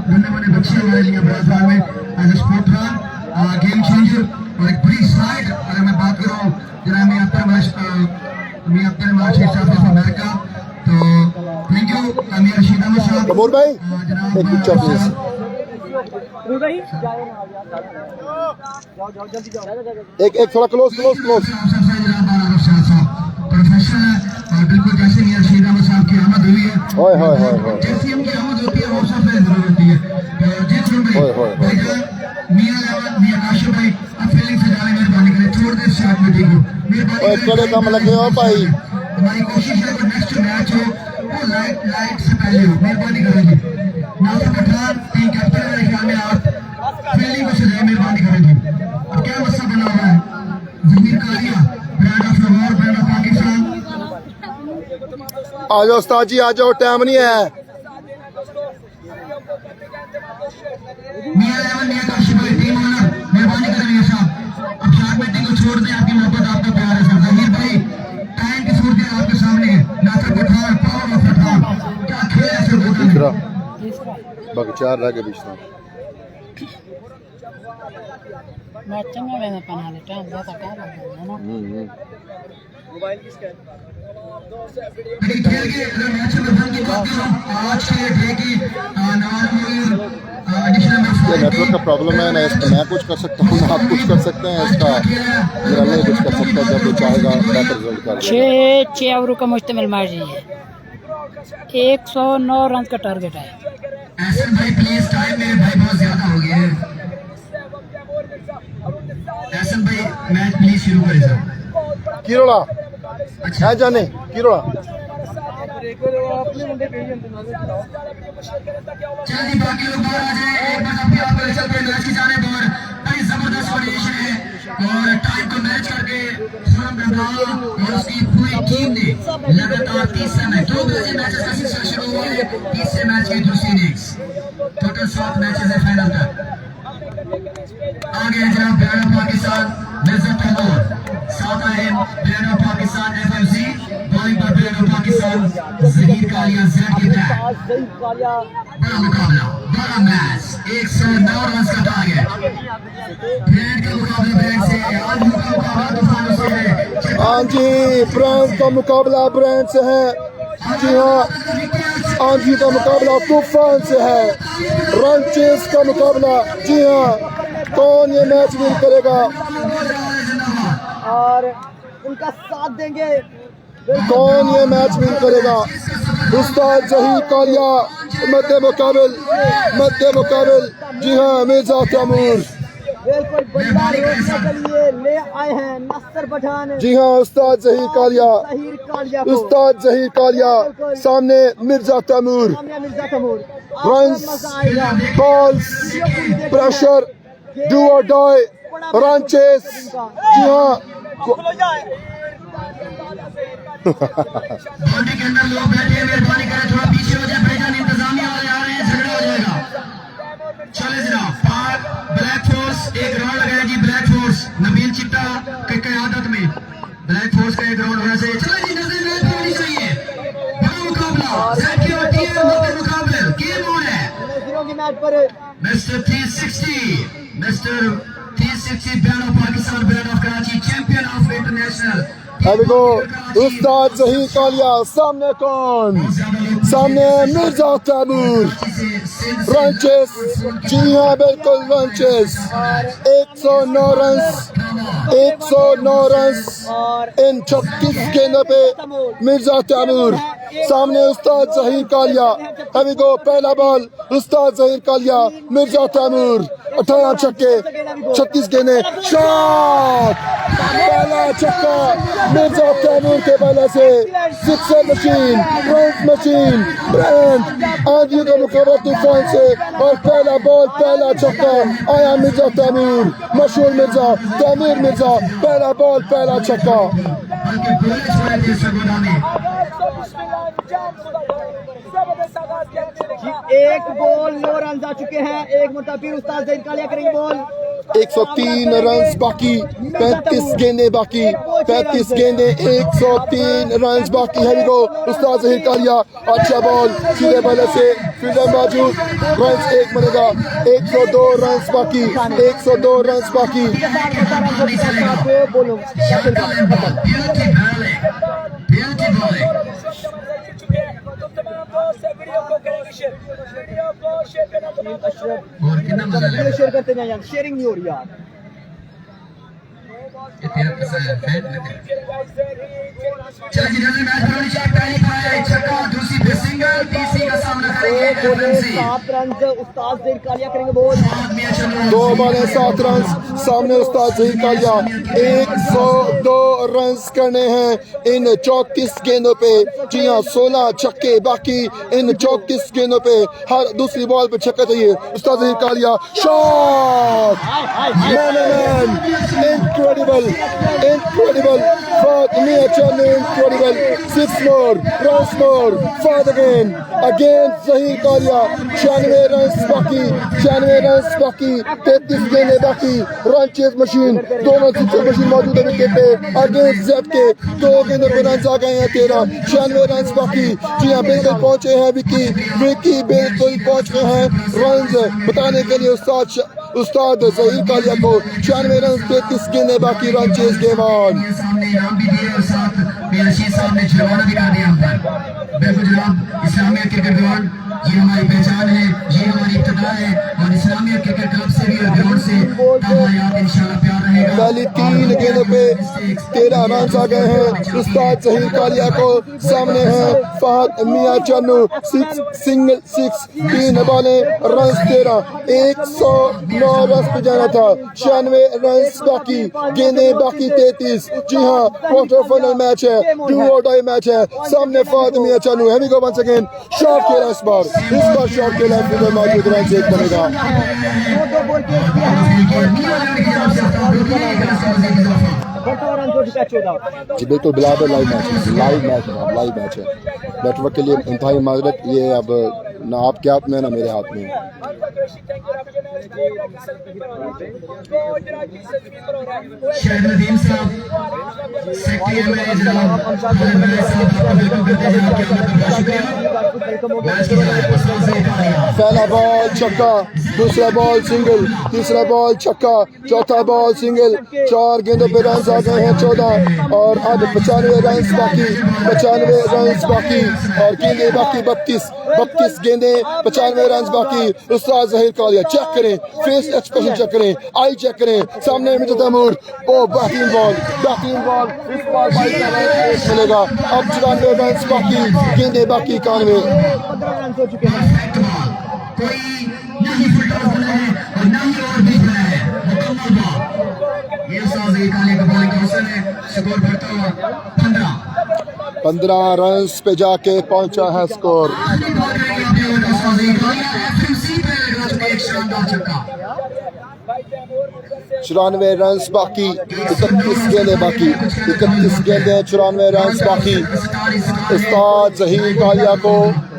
बने बने बच्चे हमारे लिए बरादरान में as a sportsman game changer. और एक बड़ी साइड अगर मैं बात करूँ जनाब मियां अब्दुल रशीद साहब ऑफ अमेरिका, तो थैंक यू मियां रशीद अहमद साहब। तैमूर भाई एक पिक्चर प्लीज। एक थोड़ा क्लोज। प्रोफेशनल है और बिल्कुल जैसे मियां रशीद अहमद साहब की आमद हुई है, जैसी उनकी आमद होती है वो सबसे जरूर होती है। तो जी मियां काशिफ भाई आप फील्डिंग से जाने मेहरबानी करें, छोड़ दे शॉट में ठीक हो कड़े कम लगे हो भाई। हमारी कोशिश है कि नेक्स्ट मैच हो वो लाइट से पहले हो, मेहरबानी करें जी। नासिर पठान टीम कैप्टन मेरे ख्याल में आप फील्डिंग को सजाए, मेहरबानी करें जी। अब क्या मसला बना हुआ है? Zaheer Kalia brand of Lahore, brand of Pakistan. आ जाओ उस्ताद जी, आ जाओ, टाइम नहीं है। मियां काशिफ भाई टीम ओनर मेहरबानी करें मियां साहब, अब शॉट बैटिंग को छोड़ दें, आपकी मोहब्बत आपका प्यार है सर। ज़हीर भाई टाइम की सूरत आपके सामने है। नासिर पठान पावर ऑफ पठान क्या खेल है सर। बाकी 4 रह गए बीच में। मैच में मैंने पहना ले टाइम ज्यादा क्या लग रहा है ना। मोबाइल किसका है? खेल के अगर मैच में बदल की बात करूं आज के डे की ये नेटवर्क का प्रॉब्लम है ना, इसका मैं कुछ कर सकता हूँ ना आप कुछ कर सकते हैं, इसका मेरा नहीं कुछ कर सकता। जब वो चाहेगा बेहतर रिजल्ट कर 6 ओवर का मुश्तमिल मैच है, 109 रन का टारगेट है। ऐसे भाई प्लीज टाइम मेरे भाई बहुत ज्यादा हो गया है। ऐसे भाई मैच प्लीज शुरू करें सर। किरोड़ा अच्छा जाने किरोड़ा जल्दी बाकी लोग बाहर आ जाए, एक बार अपने आप को चलते हैं मैच की जानिब और बड़ी जबरदस्त कंडीशन है और टाइम को मैच करके रमजान और उसकी पूरी टीम ने लगातार 30 मैच 2 मैचेस का सिलसिला शुरू हुआ है, तीसरे मैच की दूसरी इनिंग्स, टोटल 7 मैचेस है फाइनल तक। आगे जनाब बिलाल पाकिस्तान मिर्जा तैमूर, साथ आए बिलाल पाकिस्तान एफएमसी, बॉलिंग पर बिलाल पाकिस्तान ज़हीर कालिया ज़ेड की बैट। बड़ा मुकाबला, बड़ा मैच, 109 रन का टारगेट। ब्रांड का मुकाबला ब्रांड से, आज मुकाबला तूफानों से है। हाँ जी, ब्रांड का मुकाबला ब्रांड से है। जी हाँ, आंधी का मुकाबला तूफान से है। रन चेस का मुकाबला, जी हाँ, कौन ये मैच विन करेगा और उनका साथ देंगे, कौन ये मैच विन करेगा। उस्ताद ज़हीर कालिया मध्य मुकाबल, जी हाँ, मिर्जा तैमूर। बिल्कुल बल्ला रोकने के लिए ले आए हैं नस्र पठान। जी हाँ, उस्ताद ज़हीर कालिया, उस्ताद ज़हीर कालिया, सामने Mirza Taimur. Runs, balls, pressure, do और डाई, रन चेस, जी हाँ। बाउंड्री के अंदर लोग बैठे हैं, मेहरबानी करें थोड़ा पीछे हो जाए, भाईजान इंतजामिया वाले आ रहे हैं, झगड़ा हो जाएगा। चले जनाब, पार ब्लैक फोर्स एक राउंड लगाया जी, ब्लैक फोर्स नबील चिट्टा के क़यादत में ब्लैक फोर्स का एक राउंड होना चाहिए। चलो जी, नजर मैच होनी चाहिए, बड़ा मुकाबला, ज़ेड की टीम मध्य मुकाबले, गेम ऑन है। Mister 360 brand of Pakistan, brand of Karachi, champion of international. अभी को उस्ताद ज़हीर कालिया, सामने कौन, सामने मिर्जा तैमूर। रंचेस, जी हाँ बिल्कुल रंचेस, 109 रन इन 36 गेंदों पे मिर्जा तैमूर, सामने उस्ताद ज़हीर कालिया। अभी को पहला बॉल उस्ताद ज़हीर कालिया, मिर्जा तैमूर, 18 छक्के 36 गेंदें, शॉट, पहला छक्का मिर्जा तैमूर के पहले से, sixer machine, run machine, brand आंधियों का मुकाबला तूफान से और पहला बॉल पहला छक्का आया मिर्जा तैमूर, मशहूर मिर्जा तैमूर मिर्जा, पहला बॉल पहला छक्का। एक बॉल 9 रन आ चुके हैं, एक मुर्तबा फिर उस्ताद ज़हीर कालिया करेंगे बॉल। 103 रन बाकी, 35 गेंदें बाकी, 35 गेंदें, 103 रन बाकी है। को उस्ताद ज़हीर कालिया, अच्छा बॉल सीधे बल्ले से, फील्डर मौजूद, रन 1 बनेगा, 102 रन बाकी, 102 रन बाकी। और कितना मजा लगा, शेयर करते जाए यार, शेयरिंग नहीं हो रही यार। चलो जी, नजर मैच होनी चाहिए, पहली पाया छक्का, दूसरी पे सिंगल, तीसरी का सामना करेंगे एफएमसी। 7 रन उस्ताद ज़हीर कालिया करेंगे बॉल। 2 बॉलें 7 रन, सामने उस्ताद ज़हीर कालिया, 102 रन करने हैं इन 34 गेंदों पे। जी हाँ, 16 छक्के बाकी इन 34 गेंदों पे, हर दूसरी बॉल पे छक्का चाहिए। उस्ताद Zaheer Kalia, shot, incredible, incredible, 6 more, runs more, for the win, again Zaheer Kalia, 96 run बाकी, 33 गेंदें बाकी, रन चेस मशीन, दोनों सिक्सर मशीन मौजूद है विकेट पे, अगेंस्ट जेड के 2 गेंदों पे रन आ गए हैं, 13, 96 रन बाकी। जी हाँ, बिल्कुल पहुंचे हैं विकी बिल्कुल पहुंच गए हैं रन बताने के लिए उस्ताद ज़हीर कालिया को, 96 रन, 33 गेंदें बाकी, रन चेस गेम ऑन। सामने इनाम भी दिए और साथ मेरे साहब ने जुर्माना भी कर दिया हम पर। बिल्कुल जनाब, इस्लामिया क्रिकेट ग्राउंड ये हमारी पहचान है, ये हमारी इब्तिदा है और इस्लामिया क्रिकेट क्लब से भी और ग्राउंड से हमारा इंशाल्लाह प्यार रहेगा। पहली 3 गेंदों पे 13 रन आ गए हैं। उस्ताद ज़हीर कालिया को सामने है Fahad Mian Channu, 6 single 6, 3 बॉलें, run 13, 109 run पे जाना था, 96 रन बाकी, गेंदें बाकी 33। जी हाँ, क्वार्टर फाइनल मैच है, 2 और डाई मैच है। सामने फहद मियां चन्नू, है गो वंस अगेन, शॉट खेला इस बार शॉट खेला, फिर मौजूद रन से एक बनेगा। जी बिल्कुल बिलाल लाइव मैच है। नेटवर्क के लिए इंतहाई माजरत, ये अब ना आपके हाथ में ना मेरे हाथ में। पहला बॉल छक्का, दूसरा बॉल सिंगल, तीसरा बॉल छक्का, चौथा बॉल सिंगल। 4 गेंदों पे रन आ गए हैं 14 और अब 95 रन बाकी और गेंदे बाकी 32 गेंदे, 95 रन बाकी। उस्ताद ज़हीर कालिया चेक करें, फेस एक्सप्रेशन चेक करें, आई चेक करें। सामने मिर्जा तैमूर, ओ बेहतरीन बॉल, इस बॉल मिलेगा। अब 94 रन बाकी, गेंदे बाकी 91। नहीं फुलटॉस बना है और ना ही और बीच बना है, मुकम्मल बॉल। ये ज़हीर कालिया का बॉलिंग कौशल है। स्कोर बढ़ता हुआ 15 रन पे जाके पहुंचा है स्कोर। 94 रन बाकी, 31 गेंदें बाकी, 31 गेंदें, 94 रन बाकी। उस्ताद ज़हीर कालिया को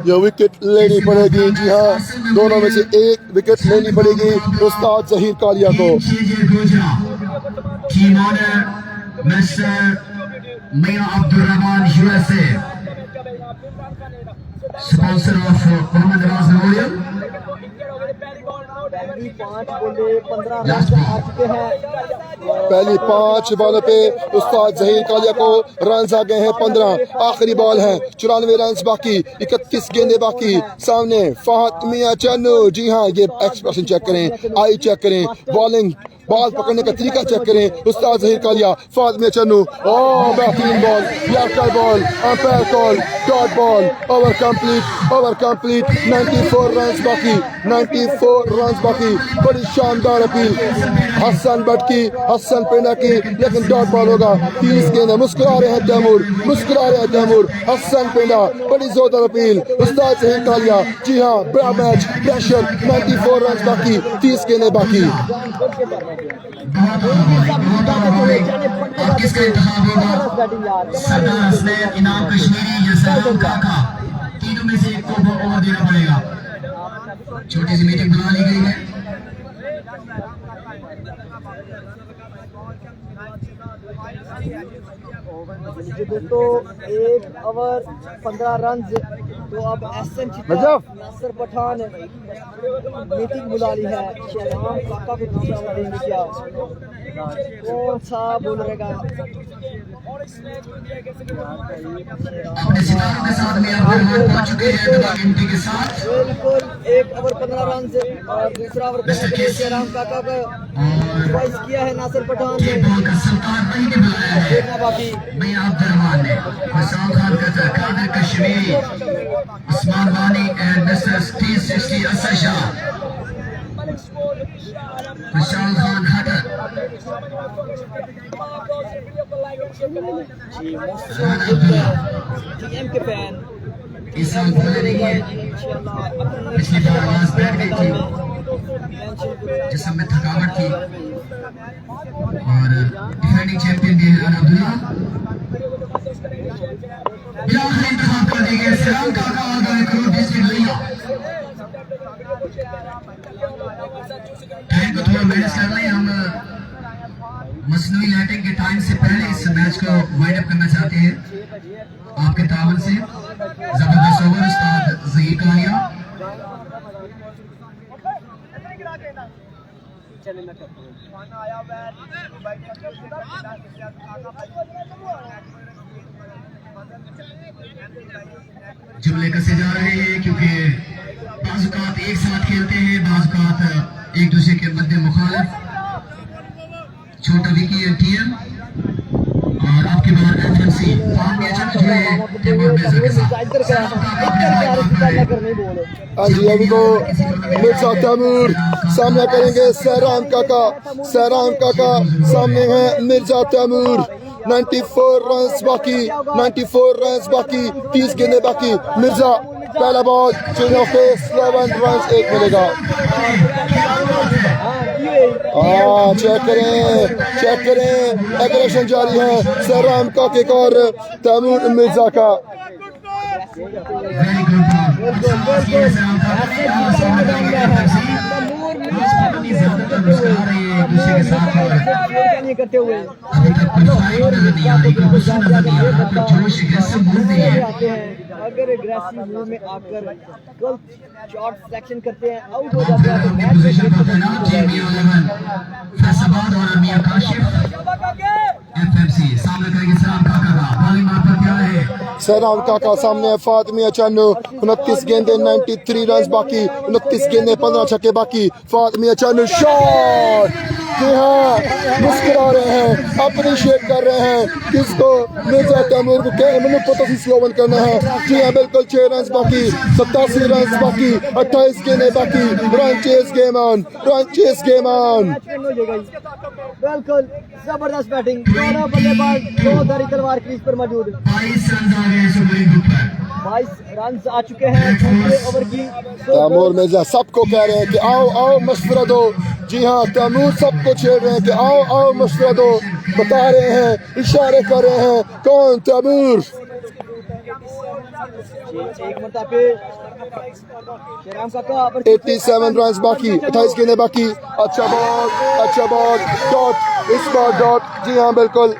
ये विकेट लेनी पड़ेगी। जी हाँ, दोनों में से एक विकेट लेनी पड़ेगी उस्ताद ज़हीर कालिया को। मियां USA, sponsor of Mohammad memorial. पहली 5 बॉलें 15 रन आ चुके हैं। पहली 5 बॉलों पे उस्ताद ज़हीर कालिया को रन आ गए हैं 15। आखिरी बॉल है, 94 रन बाकी, 31 गेंदें बाकी। सामने फहद मियां चन्नू, जी हाँ, ये एक्सप्रेशन चेक करें, आई चेक करें, बॉल पकड़ने का तरीका चेक करें। उस्ताद ज़हीर कालिया, फहद मियां चन्नू, ओह बेहतरीन ball, yorker ball, umpire call, dot ball, over complete. 94 run बाकी, 94 रन बाकी। बड़ी शानदार अपील हसन बट की, हसन पेंडा की, लेकिन डॉट बॉल होगा। 30 गेंदें, मुस्कुरा रहे हैं तैमूर, हसन पेंडा, बड़ी जोरदार अपील। उस्ताद ज़हीर कालिया, जी हाँ, बड़ा मैच, प्रेशर। 94 रन बाकी, 30 गेंदें बाकी। किसका इंतखाब होगा? सरदार हसनैन, इनाम कश्मीरी या सलाम काका, तीनों में से एक को ओवर देना पड़ेगा। छोटी सी मीटिंग बुला ली गई है। दोस्तों 1 ओवर 15 रन। तो अब नासिर पठान मीटिंग बुला ली है। शहराम काका को दूसरा ओवर देंगे क्या? कौन सा बोल रहेगा? बिल्कुल 1 ओवर 15 रन और दूसरा ओवर शहराम काका का चॉइस किया है नासिर पठान ने। देखना बाकी Usman Wani and mister T60 असशा, खुशाल खान हटर, टीएम के फैन इस साल बोले नहीं है। पिछली बार आवाज बैठ गई थी, जिसम में थकावट थी और डिफेंडिंग चैंपियन भी है अब्दुल्ला। बिलाल इंतखाब कर देंगे सलाम काका आ गए करो डिस्ट्रिक्ट लिया। टाइम को थोड़ा मैनेज कर लें, हम मसनूई लाइटिंग के टाइम से पहले इस मैच को वाइड अप करना चाहते हैं आपके तावन से। जबरदस्त ओवर उस्ताद ज़हीर कालिया। जुमले कसे जा रहे हैं क्योंकि बाज़-औक़ात एक साथ खेलते हैं, बाज़-औक़ात एक दूसरे के मद्दे मुखालिफ। छोटा विकी टीएम और आपके बाद एफएमसी फार्म में चल रहे हैं तैमूर मिर्जा के साथ। हाँ जी, अभी तो मिर्जा तैमूर सामना करेंगे सहराम काका। सहराम काका सामने है मिर्जा तैमूर। 94 रन्स बाकी, 94 रन्स बाकी, 30 गेंदें बाकी। मिर्जा पहला बॉल चुनों के 11 रन्स एक मिलेगा। चेक करें एग्रेशन जारी है सहराम काके और तैमूर मिर्जा का। करते हुए अगर एग्रेसिव मूव में आकर गलत शॉट सिलेक्शन करते हैं, आउट हो जाते हैं तो सहराम काका सामने है फातिमी अचानू। 29 गेंदे 93 रन बाकी, 29 गेंदे 15 छक्के बाकी। फातिमी अचानू शॉट। जी हाँ, मुस्कुरा रहे हैं, अप्रिशिएट कर रहे हैं किसको, मिर्जा तैमूर को। मैंने पता सी स्लोवन करना है। जी हाँ बिल्कुल, 6 रन बाकी, 87 रन बाकी, 28 गेंदे बाकी। Run chase game on, run chase game on. बिल्कुल जबरदस्त बैटिंग, दोनों बल्लेबाज दो धारी तलवार क्रीज पर मौजूद। 22 रन आ चुके हैं दूसरे ओवर की। तैमूर मिर्जा सबको कह रहे हैं कि आओ आओ मशवरा दो। जी हाँ, तैमूर सबको छेड़ रहे हैं कि आओ आओ मशवरा दो। बता रहे हैं, इशारे कर रहे हैं, कौन? तैमूर। एक मरतबा पे शेराम काका 87 रन बाकी, 28 गेंदें बाकी। अच्छा बॉल, अच्छा बॉल, डॉट, इस बार डॉट। जी हाँ बिल्कुल।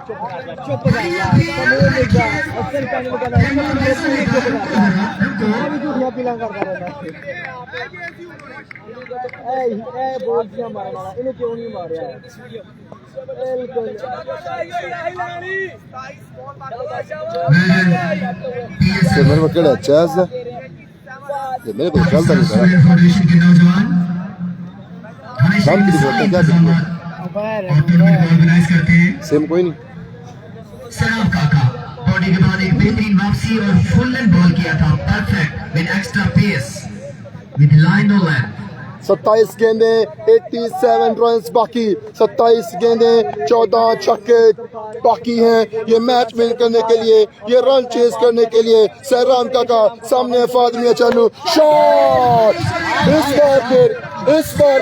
मेरे को केड़ा अच्छा है, ये मेरे को चलता नहीं था। शाम की दिखा क्या सेम कोई नहीं। सलाम काका बॉडी के बाद एक बेहतरीन वापसी और फुल एंड बॉल किया था, perfect with extra pace with line on line. 27 गेंदे 87 रन बाकी, 27 गेंदे 14 छक्के बाकी हैं ये मैच विन करने के लिए, ये रन चेस करने के लिए। सहराम काका सामने फातिमी अचानू शॉट। इस बार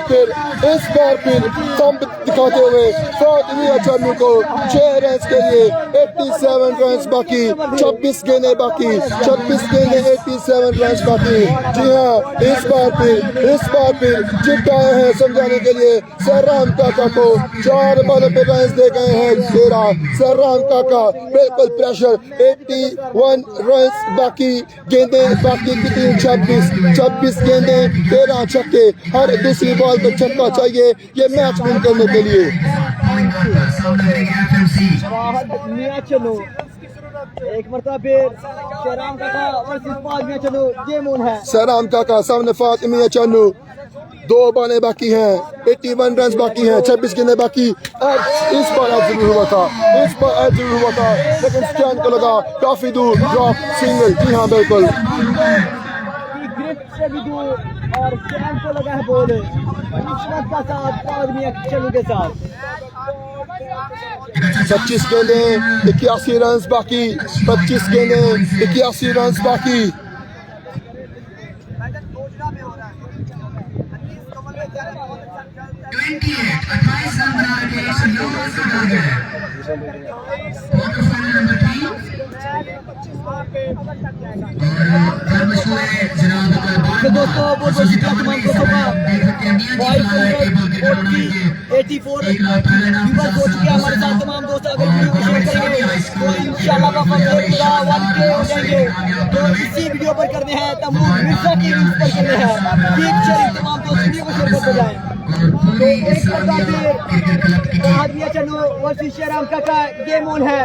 फिर थंब दिखाते हुए फातिमी अचानू को 6 रन के लिए। 87 रन बाकी, 26 गेंदे बाकी, 26 गेंदे 87 रन बाकी। जी हाँ, इस बार फिर चिपकाए हैं समझाने के लिए। सहराम काका को 4 बॉलों पे रन दे गए हैं 13। सहराम काका बिल्कुल प्रेशर। 81 रन बाकी, गेंदे बाकी कितनी? 26 गेंदे 13 छक्के। हर दूसरी बॉल पर छक्का चाहिए ये मैच विन करने के लिए। एक मरतबा फिर शेराम काका वर्सेस फातिमी अचानू गेम ऑन है। सहराम काका सामने फातिमी अचानू, 2 बॉलें बाकी हैं, 81 रन बाकी हैं, 26 गेंदें बाकी। इस बार जरूर हुआ था, लेकिन स्टैंड को लगा काफी दूर, ड्रॉप सिंगल। जी हाँ बिल्कुल, ग्रिप से भी दूर और स्टैंड को लगा है बॉल किस्मत का साथ फातिमी अचानू के साथ। 25 गेंदे 81 रन बाकी, 25 गेंदे 81 रन बाकी। दोस्तों बहुत शुक्रिया तमाम दोस्तों का। 84 व्यूअर्स हो चुके हैं हमारे साथ तमाम दोस्त। अगर वीडियो को शेयर करेंगे तो इंशाल्लाह वापस 1K हो जाएंगे। तो इसी वीडियो पर करने हैं तैमूर मिर्जा की रील्स पर करने हैं। कीप शेयरिंग, तमाम दोस्त वीडियो को शेयर करते जाएं। तो एक बार फिर फातिमी अचानू वर्सेस शेराम काका गेम ऑन है।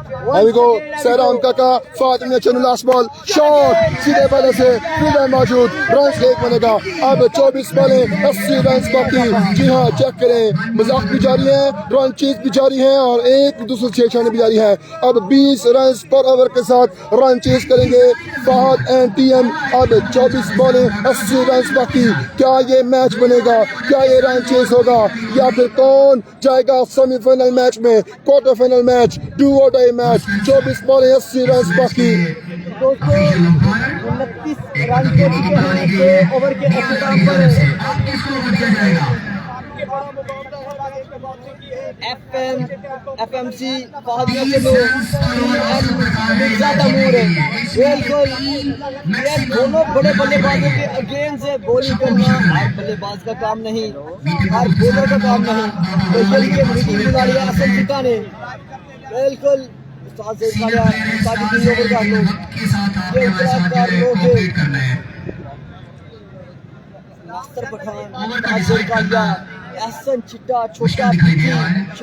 को सहराम काका Fatima Channu last ball shot सीधे बल्ले से फील्डर मौजूद रन एक बनेगा। अब 24 बॉलें 80 रन बाकी। जी हाँ चेक करें, मजाक भी जारी है, रन चेज भी जारी है और एक दूसरे छेड़छाड़ भी जारी है। अब 20 रन पर ओवर के साथ रन चेज करेंगे फहद एंड टीएम। अब 24 बॉलें 80 रन बाकी। क्या ये मैच बनेगा, क्या ये रन चेज होगा या फिर कौन जाएगा सेमीफाइनल मैच में, क्वार्टर फाइनल मैच, डू और डाई मैच। 24 बॉलें 80 रन बाकी। 29 रन हो चुके हैं 2 ओवर के अख्ताम पर। FMC फहदिया के लोग मिर्जा तैमूर बिल्कुल ये दोनों बड़े बल्लेबाजों के अगेंस्ट है बॉलिंग करना। हर बल्लेबाज का काम नहीं, हर बॉलर का काम नहीं। तो ये लिए मीटिंग बुला लिया असल चिका ने। बिल्कुल उस्ताद ज़हीर कालिया ताकि 3 ओवर का लोग ये उतराकार लोग नास्तर पठान उस्ताद ज़हीर कालिया एहसन चिट्टा छोटा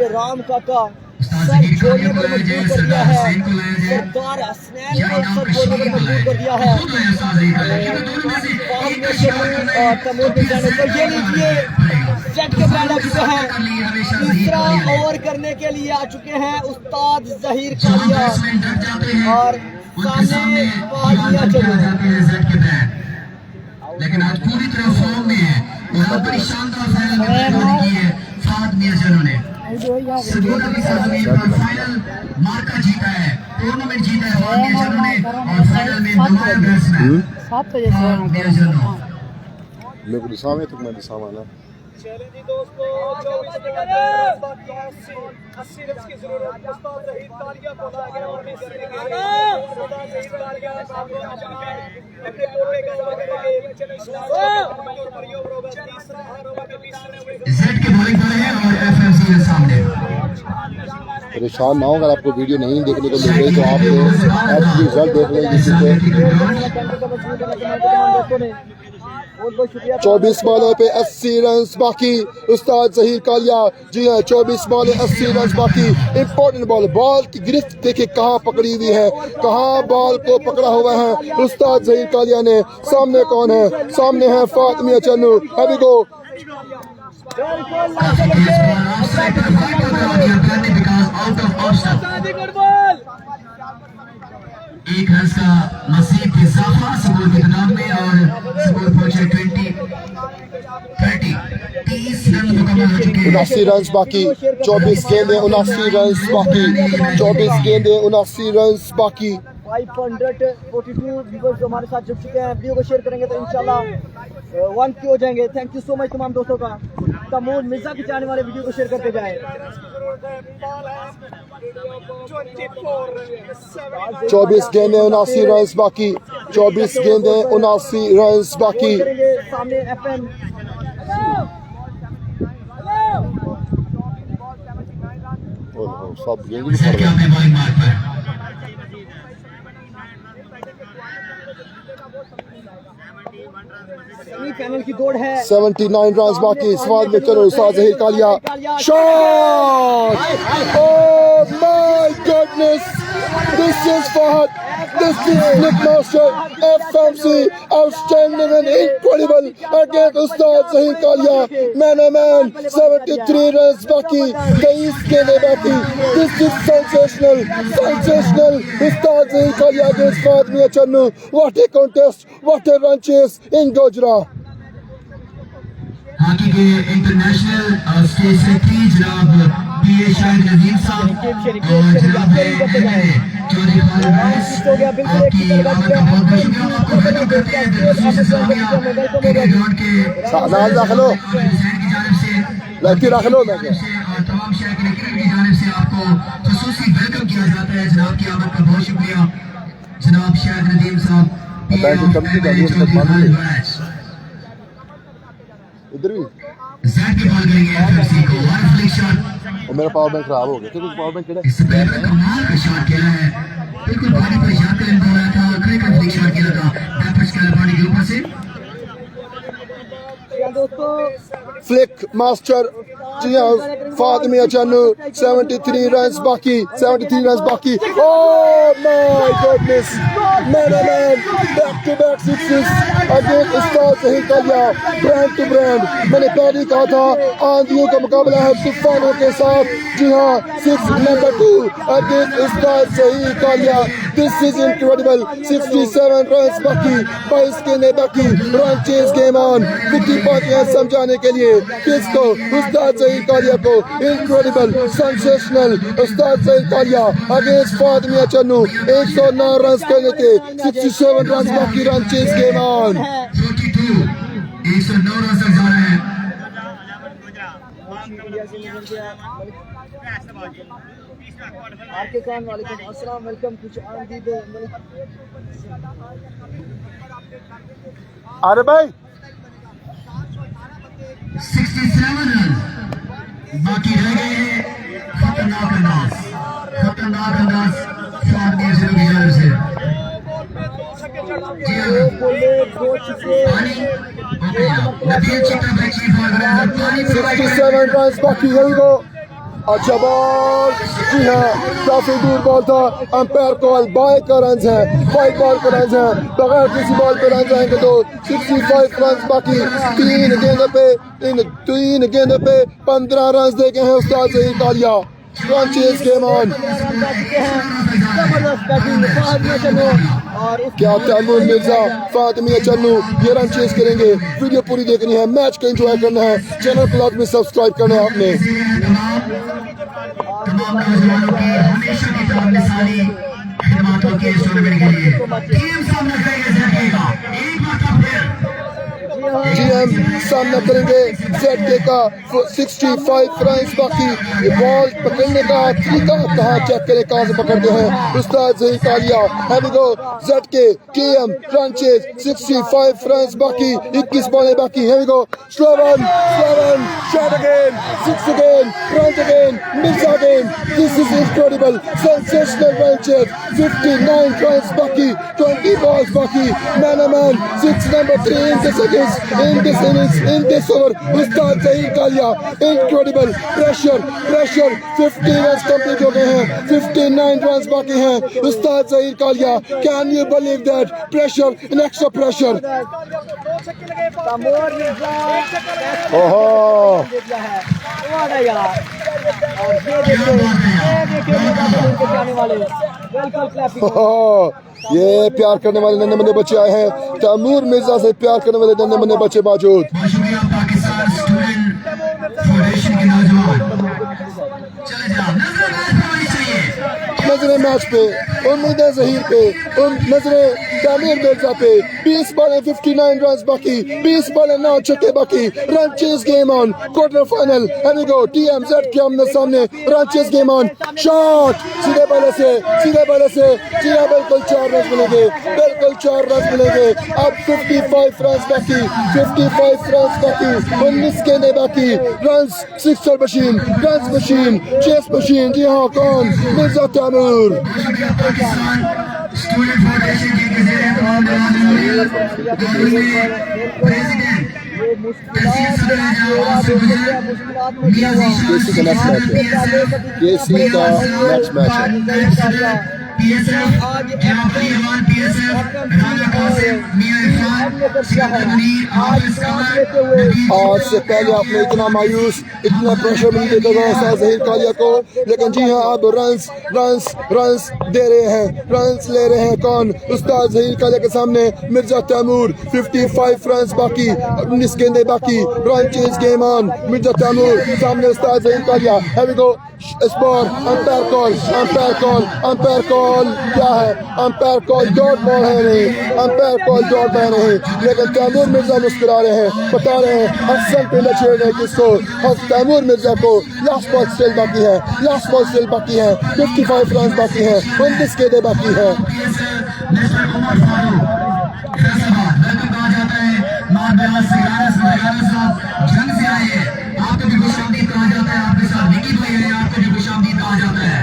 राम काका सर छोड़ने पर मजबूर कर दिया है। सरकार हसनैन को सर छोड़ने पर मजबूर कर दिया है। तैमूर के जाने पर ये लीजिए सेट के बैट आ चुके हैं। तीसरा ओवर करने के लिए आ चुके हैं उस्ताद ज़हीर कालिया और सामने फहदिया चलो। लेकिन आज पूरी तरह फॉर्म में है, बहुत बड़ी शानदार फाइनल की है फहद मियां ने। फाइनल मार्का जीता है, टूर्नामेंट जीता है फहद मियां ने और फाइनल में नुमाया बैट्समैन फहद मियां। मेरे को दिशावे तो मैं दिशावा ना चैलेंज दोस्तों 24 बाकी 80 रन की जरूरत। उस्ताद ज़हीर कालिया को लाया गया और उस्ताद ज़हीर कालिया अपने कोटे का ओवर करेंगे। जेड के बॉलिंग पर है और एफएमसी के सामने। परेशान ना हो, अगर आपको वीडियो नहीं देखने को मिल रही तो आप रिजल्ट देख लें YouTube पे। 24 बॉलों पे 80 रन बाकी। उस्ताद ज़हीर कालिया जी हाँ 24 बॉलें 80 रन बाकी। इंपॉर्टेंट बॉल, बॉल की गिरफ्त देखिए कहाँ पकड़ी हुई है, कहाँ बॉल को पकड़ा हुआ है उस्ताद ज़हीर कालिया ने। सामने कौन है, सामने है फातिमा चन्नू। अभी को एक रन का मज़ीद इजाफा स्कोर के खिताब में और स्कोर पहुंचे 30 रन मुकम्मल हो चुके हैं। 79 रन बाकी। 24 गेंदें 79 रन बाकी। 24 गेंदें 79 रन बाकी। 542 व्यूअर्स हमारे साथ जुड़ चुके हैं। वीडियो को शेयर करेंगे तो इंशाल्लाह 1K हो जाएंगे। थैंक यू सो मच तमाम दोस्तों का। तैमूर मिर्जा के चाहने वाले वीडियो को शेयर करते जाएं। 24 गेंदें 79 रन बाकी। 24 गेंदें 79 रन बाकी। सामने FM सब गेंद सेमीफाइनल की दौड़ है। 79 रन बाकी। सवाल में चलो Ustad Zaheer Kalia shot. Oh my goodness, this is Fahad, this is nick master FMC outstanding and incredible against Ustad Zaheer Kalia. Man o man 73 run बाकी, 23 गेंदें बाकी। This is sensational, sensational. Ustad Zaheer Kalia against Fahad Mian Channu. What a contest, what a run chase in Gojra. Hockey के international stage secretary जनाब PA Shahid Nazim sahab और जनाब चौधरी आपकी आमद का बहुत बहुत शुक्रिया। आपको वेलकम करते हैं दिल से सलामिया ग्राउंड के साथ रख लो, लड़की रख लो और तमाम शायकीन क्रिकेट की जानिब से आपको खुसूसी वेलकम किया जाता है। जनाब की आमद का बहुत शुक्रिया। जनाब शाहिद नजीम साहब इधर भी जेड के बॉल करेंगे एफएमसी को वन फ्लिक शॉट। और मेरा पावर बैंक खराब हो गया। तो पावर बैंक किधर इससे पहले कमाल का शॉट खेला है, बिल्कुल पानी पर शॉट करने को आया था। क्रिकेट फ्लिक शॉट खेला था बैपर्स के पानी के ऊपर से। दोस्तों फ्लिक मास्टर जी हाँ फातिमा चन्नू 73 रन बाकी 73 रन बाकी oh my goodness man back to back sixes against Ustad Zaheer Kalia brand to brand. मैंने पहले कहा था आंधियों का मुकाबला है तूफानों के साथ। जी हाँ 6 number 2 against Ustad Zaheer Kalia this is incredible 67 run बाकी 22 गेंदें बाकी रन चेज गेम ऑन 50 बातें समझाने के लिए किसको उस्ताद ज़हीर कालिया को incredible sensational Ustad Zaheer Kalia against Fatima Channu 109 run करने के 67 रन बाकी run chase game on 42 109 run तक जा रहे हैं। आपके खान वालेकुम अस्सलाम वेलकम कुछ आमदीद अरे भाई 67 रन बाकी रह गए हैं। खतरनाक अंदाज फातिमा चन्नू की जानिब से। पानी नतीजे चिकन बच्ची फॉर ग्राउंड पानी 67 रन बाकी है वो अच्छा बॉल। जी हाँ काफी दूर बॉल था अंपायर कॉल बाय का रन है वाइट बॉल का रन है बगैर किसी बॉल पे रन जाएंगे तो 65 रन बाकी 3 गेंदों पे 15 रन दे गए हैं उस्ताद Zaheer Kalia run chase game on. क्या तैमूर मिर्जा फातिमा चन्नू ये रन चेज करेंगे? वीडियो पूरी देखनी है मैच को एंजॉय करना है चैनल को लाइक में सब्सक्राइब करना है आपने। तमाम नौजवानों की हमेशा की तरह मिसाली खिदमतों के इस टूर्नामेंट के लिए टीम सामना करेंगे ज़हरीला एक मरतबा फिर जी हम सामना करेंगे ZK का 65 रन बाकी बॉल पकड़ने का तरीका कहाँ चेक करें कहाँ से पकड़ते हैं उस्ताद Zaheer Kalia heavy go ZK KM run chase 65 run बाकी 21 बॉलें बाकी heavy go slow run shot again 6 again run again Mirza again this is incredible sensational run chase 59 run बाकी 20 बॉल्स बाकी man 6 number 3 in this innings in this over उस्ताद Zaheer Kalia incredible pressure 50 run complete हो गए हैं 59 run बाकी हैं उस्ताद Zaheer Kaliya can you believe that pressure an extra pressure Taimur Mirza ओहो यार और ये देखिए जाने वाले बिल्कुल क्लैपिंग ये प्यार करने वाले नन्हे मुन्ने बच्चे आए हैं तैमूर मिर्जा से प्यार करने वाले नन्हे मुन्ने बच्चे मौजूद। शुक्रिया पाकिस्तान स्टूडेंट फेडरेशन के नौजवान चले जाओ नजरे मैच पे उम्मीदें ज़हीर पे नजरे तैमूर मिर्जा पे 20 बॉलें 59 रन बाकी 20 बॉलें 9 छक्के बाकी run chase game on quarter final heavy go TMZ के आमने सामने run chase game on shot सीधे बल्ले से जी हाँ बिल्कुल 4 रन मिलेंगे अब 55 रन बाकी 19 गेंदें बाकी run sixer machine chase machine जी हाँ कौन मिर्जा तैमूर पाकिस्तान स्टूडेंट फेडरेशन के ज़ेर-ए-क़याम प्रेसिडेंट केसी का नेक्स्ट मैच है PSF जनाबी अमान PSF राना कासिम मियां आज से पहले आपने इतना मायूस इतना प्रेशर नहीं देता था उस्ताद ज़हीर कालिया को लेकिन जी हाँ अब रन्स दे रहे हैं रन्स ले रहे हैं कौन उस्ताद ज़हीर कालिया के सामने मिर्जा तैमूर 55 रन बाकी 19 गेंदें बाकी run chase game on Mirza Taimur सामने उस्ताद ज़हीर कालिया हैवी गो इस बार अंपायर कॉल क्या है अंपायर कॉल डॉट बॉल है नहीं लेकिन तैमूर मिर्जा मुस्कुरा रहे हैं बता रहे हैं हसन पे छेड़ रहे हैं किसको तैमूर मिर्जा को लास्ट बॉल स्टिल बाकी है 55 रन बाकी हैं 29 गेंदें बाकी हैं जंग से आए हैं आपको भी खुशामदीद कहा जाता है आपके साथ निकी भाई है आपको भी खुशामदीद कहा जाता है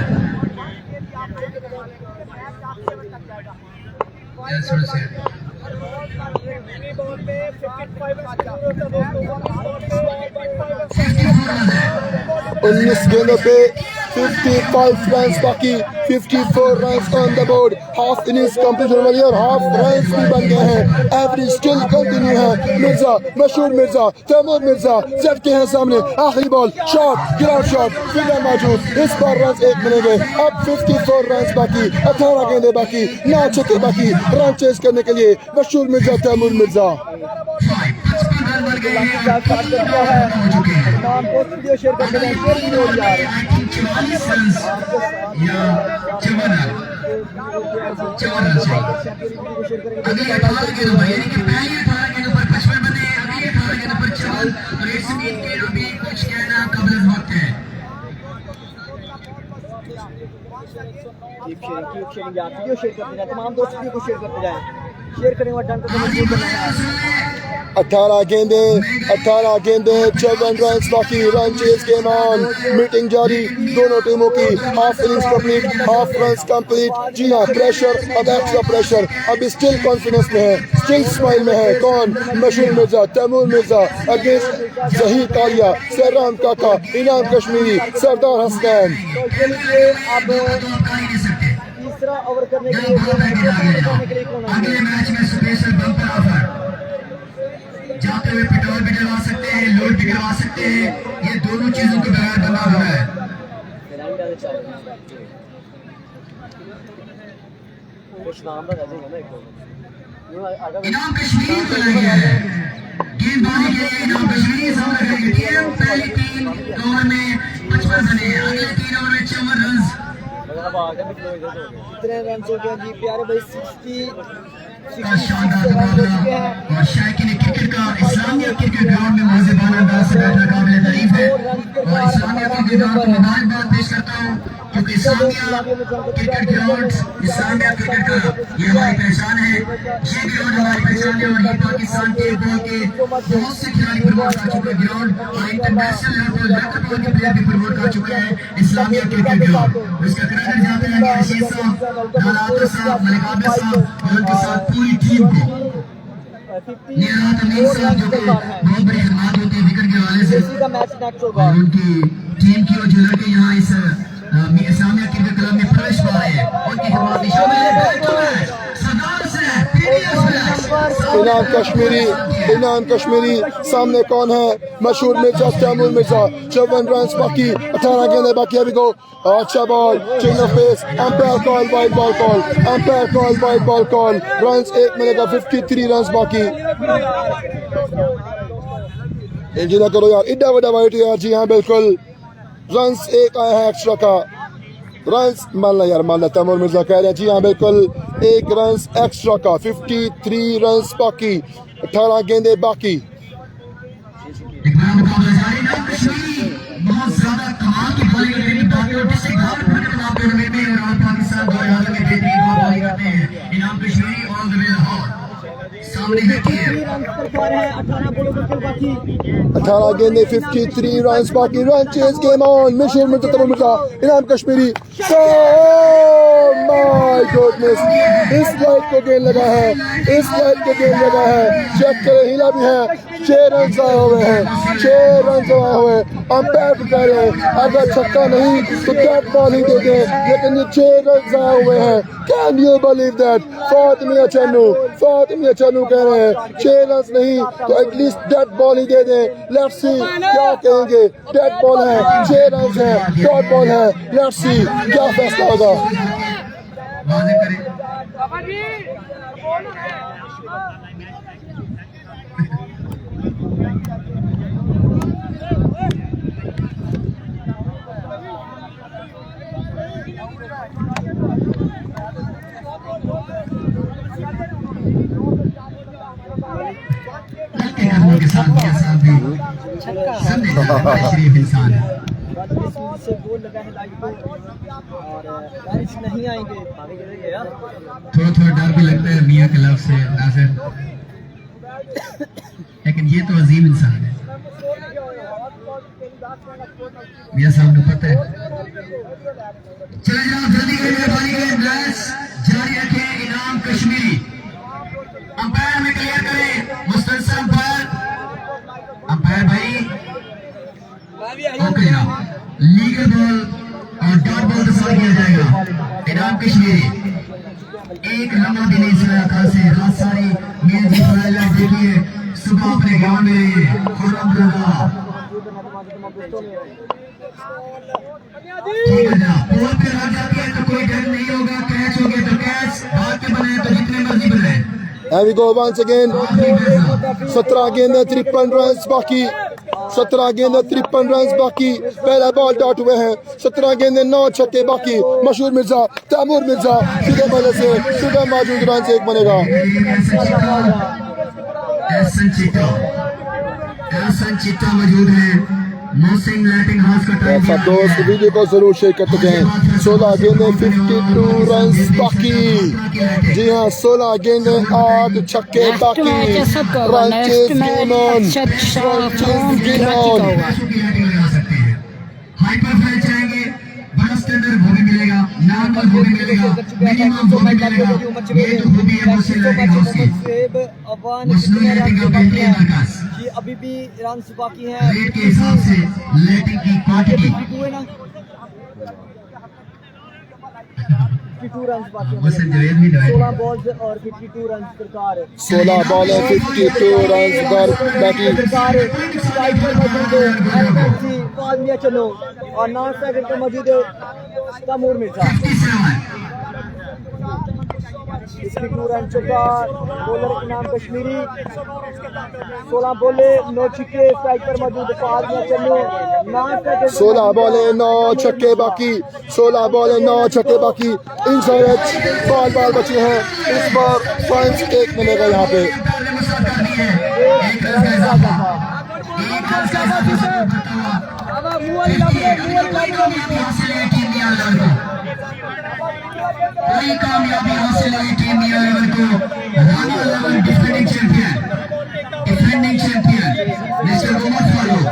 19 गेंदों पे 55 रन्स बाकी, 54 runs on the board. Half innings complete होने वाली है और हाफ रन्स भी बन गए हैं। एवरेज स्टिल कंटिन्यू है। मिर्जा, मशहूर मिर्जा, तैमूर मिर्जा सेट के हैं सामने। आखिरी ball, shot, ground shot, figure मौजूद। इस बार रन्स 1 मिलेंगे। अब 54 रन्स बाकी, 18 गेंदे बाकी, 9 छक्के बाकी। रन चेज करने के लिए मशहूर मिर्जा, तैमूर मिर्जा। तमाम दोस्तों को शेयर करते जाएं, शेयर करेंगे और डन को मजबूत करना है। 18 गेंदे 54 रन बाकी। Run chase game on, meeting जारी दोनों टीमों की। Half innings complete, half runs complete. जी हाँ, प्रेशर, अब एक्स्ट्रा प्रेशर। अभी स्टिल कॉन्फिडेंस में है, स्टिल स्माइल में है। कौन? मशहूर मिर्जा, तैमूर मिर्जा अगेंस्ट ज़हीर, कालिया, सरराम काका, इनाम कश्मीरी, सरदार हसनैन। अब तीसरा ओवर करने के लिए अगले मैच में स्पेशल बम्पर ऑफर, जाते हुए पेट्रोल भी डलवा सकते हैं, लोड भी करवा सकते हैं। ये दोनों चीजों के बगैर बना हुआ है। इनाम कश्मीरी को लग गया है। गेंदबाजी के लिए इनाम कश्मीरी सामने करेंगे। टीम पहली 3 ओवर में 55 बने, अगले 3 ओवर में 54 रन। कितने रन हो गए जी प्यारे भाई? 60 शानदार मुकाबला और शायकीन क्रिकेट का इस्लामिया क्रिकेट ग्राउंड में मौजूदाना अंदाज से बैठना काबिल तारीफ है। और इस्लामिया क्रिकेट ग्राउंड को मुबारकबाद पेश करता हूँ, क्योंकि Islamia cricket ground, Islamia cricket का ये हमारी पहचान है। ये ग्राउंड हमारी पहचान है और ये पाकिस्तान के बॉल के बहुत से खिलाड़ी प्रमोट कर चुके ग्राउंड और इंटरनेशनल लेवल पर लखनऊ बॉल के प्लेयर भी प्रमोट कर चुके हैं इस्लामिया क्रिकेट ग्राउंड। इसका क्रेडिट जाते हैं रशीद साहब, रानात साहब, मलिकाब साहब और उनके साथ पूरी टीम को। नियाज अमीन साहब जो कि बहुत बड़ी खिदमत होती है विकेट के हवाले से, और उनकी टीम की और जो लड़के यहाँ इस इस्लामिया क्रिकेट क्लब में प्रवेश पा रहे हैं उनकी खिदमत भी शामिल है। इनाम कश्मीरी सामने कौन है? मशहूर मिर्जा, तैमूर मिर्जा। 54 रन बाकी, 18 गेंदे बाकी। अभी को अच्छा ball, change of pace, umpire call, wide ball call, umpire call, wide ball call. Run 1 मिलेगा, 53 रन बाकी। इंजीनियर करो यार, इड्डा वड्डा वाइट यार। जी हाँ बिल्कुल, रन 1 आया है एक्स्ट्रा का। रन्स मान ला यार, मान ला, तैमूर मिर्जा कह रहे हैं। जी हाँ बिल्कुल, 1 रन एक्स्ट्रा का। 53 रन बाकी, 18 गेंदे बाकी। बहुत ज्यादा कमाल की बॉलिंग इनाम कश्मीरी ऑल द वे लाहौर सामने है। 18 गेंदे, 53 रन बाकी। रन चेज गेम ऑन, मशहूर मिर्जा, तैमूर मिर्जा, इनाम कश्मीरी। माय गॉडनेस, इस लाइट को गेंद लगा है, इस लाइट को गेंद लगा है। चेक करें, हिला भी है। 6 रन आए हुए हैं, 6 रन आए हुए। अंपायर कह रहे हैं अगर छक्का नहीं तो डेड बॉल ही दे दें, लेकिन ये 6 रन आए हुए हैं। Can you believe that? Fatimia Channu कह रहे हैं 6 रन नहीं तो एटलीस्ट डेड बॉल ही दे दें। लेट्स सी क्या कहेंगे। डेड बॉल है, 6 रन है, डॉट बॉल है। लेट्स सी क्या फैसला होगा। के साथ भी शरीफ इंसान है। से गोल लगा है लाइट को और बारिश नहीं आएंगे। थोड़ा डर भी लगता है मियाँ के लफ्ज़ से नासिर, लेकिन ये तो अजीम इंसान है। मियाँ साहब को पता है। चले जनाब, जल्दी करिए, बारी के मैच जारी रखें। इनाम कश्मीरी अंपायर में क्लियर करें। मुस्तंसर अंपायर भाई ओके जनाब, इस्तेमाल किया जाएगा। इनाम कश्मीरी एक लम्हा भी नहीं सुना था से हाथ सारी मियां जी फाइनल देखिए सुबह अपने गांव में रहिए खुरम ठीक है ना। पोल पे आ जाती है तो कोई डर नहीं होगा, कैच हो गया तो कैच, भाग के बनाए तो जितने मर्जी बनाए। And we go once again. 17 गेंदें 53 रन बाकी, 17 गेंदें 53 रन बाकी, पहला बॉल डॉट हुए हैं। 17 गेंदें 9 छक्के बाकी। मशहूर मिर्जा तैमूर मिर्जा सीधे बल्ले से सीधे मौजूद रन से एक बनेगा। चिट्टा मौजूद है। ऐसा दोस्त वीडियो को जरूर शेयर कर सकते हैं। 16 गेंदें 52 रन बाकी। जी हाँ 16 गेंदें 8 छक्के बाकी। Run chase game on, run chase game on. बड़ा स्टैंडर्ड वो भी मिलेगा, नॉर्मल वो भी मिलेगा, मिनिमम वो भी मिलेगा। ये तो खूबी है मुझसे लाइटिंग हाउस की। मुस्लिम लाइटिंग का बेहतरीन मरकज। ये अभी भी रन बाकी हैं रेट के हिसाब से लाइटिंग की क्वांटिटी 52 रन बाकी हैं। 16 बॉल्स और 52 रन सरकार। 16 बॉलें 52 रन पर बाकी। सरकार स्ट्राइक पर मौजूद है कॉलिया चलो और 9 सेकंड पर मौजूद है तैमूर मिर्जा। 52 रन चुका बॉलर इनाम कश्मीरी। 16 बोले 9 छक्के स्ट्राइक पर मौजूद कॉलिया चलो। 16 बॉलें 9 छक्के बाकी। 16 बॉलें 9 छक्के बाकी। इनसाइड बॉल बचे हैं। इस बार पॉइंट्स 1 मिलेगा यहाँ पे। बड़ी कामयाबी हासिल हुई टीम मियांवाली को। Rana defending champion Mister Umar Farooq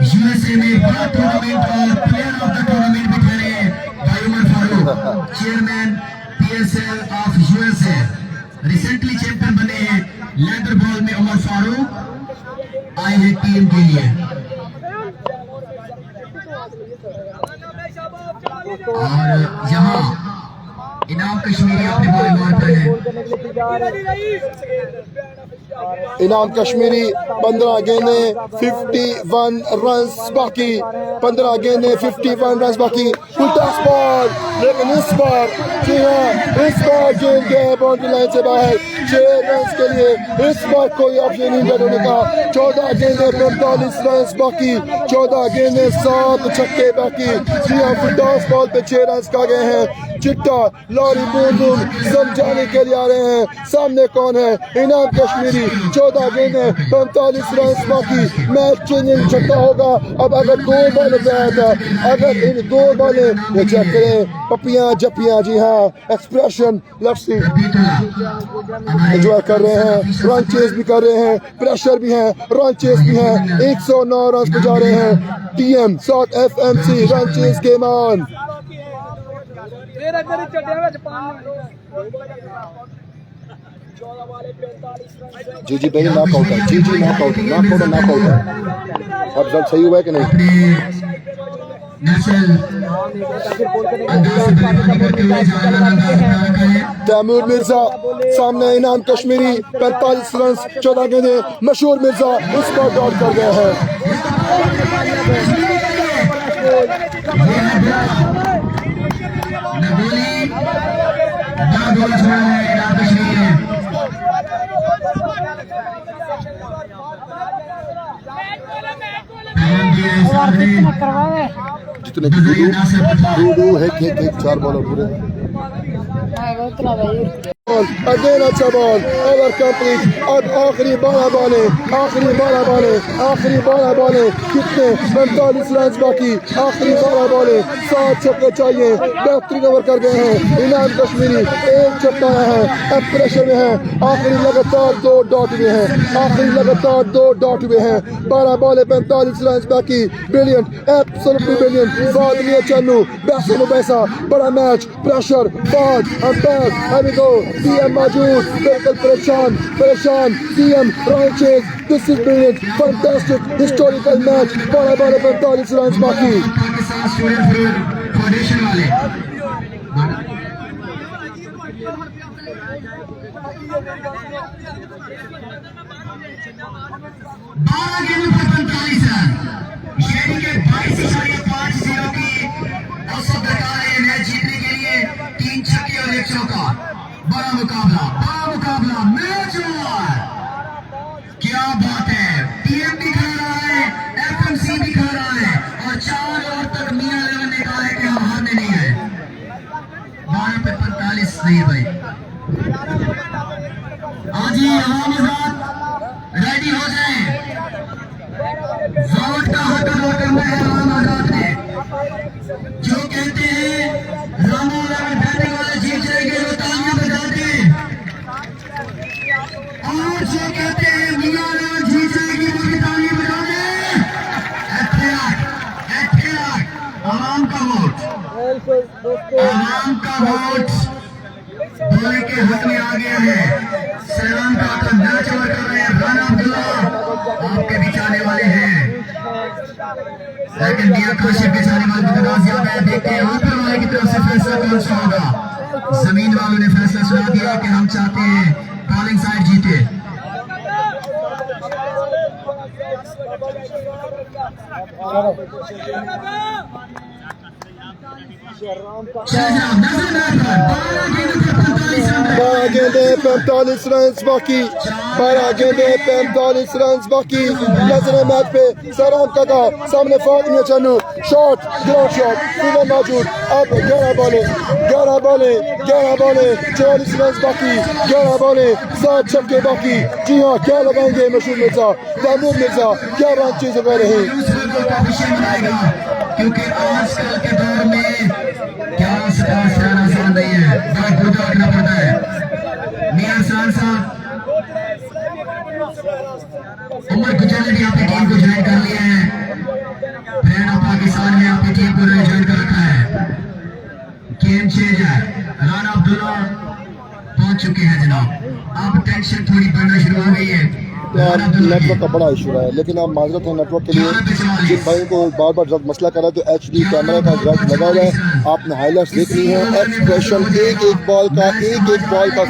USA में बड़ा टूर्नामेंट और प्लेयर ऑफ द टूर्नामेंट भी खेले भाई Umar Farooq, chairman PSL of USA. Recently champion बने हैं लेदर बॉल में उमर फारूक आए हैं टीम के लिए। और यहाँ इनाम कश्मीरी अपने बॉल मारता है। इनाम कश्मीरी 15 गेंदें 51 रन बाकी। 15 गेंदें 51 रन बाकी। उल्टा बॉल लेकिन इस बार जी हाँ इस बार गेंद गए बाउंड्री लाइन से बाहर 6 रन के लिए। इस बार कोई ऑप्शन नहीं डेड होने का। 14 गेंदें 45 रन बाकी। 14 गेंदें 7 छक्के बाकी। जी हाँ फुटॉस बॉल पे 6 रन का गए हैं। चिट्टा लॉरी बूंदूम समझाने के लिए आ रहे हैं। सामने कौन है? इनाम कश्मीरी। 14 गेंदें 45 रन बाकी। मैच चेंजिंग छक्का होगा। अब अगर 2 बॉल गया था, अगर इन 2 बॉलें ये चेक करें पपियां जपियां जी हाँ एक्सप्रेशन लेट्स सी एंजॉय कर रहे हैं। रन चेस भी कर रहे हैं, प्रेशर भी है, रन चेस भी है। 109 रन बजा रहे हैं। TM south FMC run chase game on. जी भाई नॉकआउट है। जी नॉकआउट है। अब रिजल्ट सही हुआ है कि नहीं? तैमूर मिर्जा सामने इनाम कश्मीरी 45 रन 14 गेंदें। मशहूर मिर्जा उस पर डॉट कर गए हैं। जितने दो एक 4 बॉल पूरे। अगेन अच्छा बॉल ओवर कंप्लीट। अब आखिरी 12 बॉलें कितने 45 रन बाकी। आखिरी 12 बॉलें 7 छक्के चाहिए। बेहतरीन ओवर कर गए हैं इनाम कश्मीरी। 1 छक्का है। अब प्रेशर में है। आखिरी लगातार 2 डॉट हुए हैं। 12 बॉलें 45 रन बाकी। Brilliant absolutely brilliant. फादलिया चन्नू पैसा बड़ा मैच प्रेशर फाद अंपायर हैवी गो। टीएम मौजूद बिल्कुल परेशान TM run chase. This is brilliant fantastic historical match. 12 बॉलें 45 रन बाकी। फाउंडेशन वाले। 12 गेंदों पर 45 रन, यानी कि 22.50 की औसत दरकार है मैच जीतने के लिए। 3 छक्के और 1 चौका। बड़ा मुकाबला मैच ओवर। क्या बात है, टीएम भी खा रहा है, एफएमसी भी खा रहा है, और 4 ओवर तक मियां इलेवन ने कहा है कि हम हारने नहीं है। 12 पे 45 नहीं भाई। आज ही आवाम रेडी हो जाए, वोट का हक अदा करना है आवाम आजाद ने। जो कहते हैं रामू इलेवन बैटिंग वाले जीत जाएंगे वो तालियां बजा दे, और जो कहते हैं मियां इलेवन जीत जाएगी वो भी तालियां बजा दे। एहतियात, आवाम का वोट, आवाम का वोट बोले के हक में आ गया है। सलाम का मैच ओवर कर रहे हैं रनाब आपके बीच आने वाले हैं, लेकिन मियां काशिफ के जाने वाले नाजी आ गए। देखते हैं ऊपर वाले की तरफ से फैसला कौन सा होगा। जमीन वालों ने फैसला सुना दिया कि हम चाहते हैं बॉलिंग साइड जीते। बारह गेंदे 45 रन बाकी, 12 गेंदे 45 रन बाकी। नजर मैच पे सराम काका सामने Fatima Channu, shot ground shot पूरा मौजूद। अब 11 बॉलें 44 रन बाकी, 11 बॉलें 7 छक्के बाकी। जी हाँ, क्या लगाएंगे मशहूर मिर्जा तैमूर मिर्जा, क्या बात चीजें कर रहे हैं। क्योंकि आजकल के दौर में क्या रहना आसान नहीं है, बड़ा गुर्दा रखना पड़ता है। मियां साहब उमर गुजर ने भी आपकी टीम को ज्वाइन कर लिया है। ब्रांड ऑफ पाकिस्तान में आपकी टीम को ज्वाइन कर रखा है। गेम चेंजर राना अब्दुल्ला पहुंच चुके हैं जनाब। अब टेंशन थोड़ी बढ़ना शुरू हो गई है। नेटवर्क का बड़ा इशू है, लेकिन आप माजरत है नेटवर्क के लिए। जिन भाइयों को बार बार जब मसला कर रहा है तो HD कैमरा का ग्राफ लगा हुआ है, आपने हाईलाइट्स देखनी है। एक्सप्रेशन एक बॉल का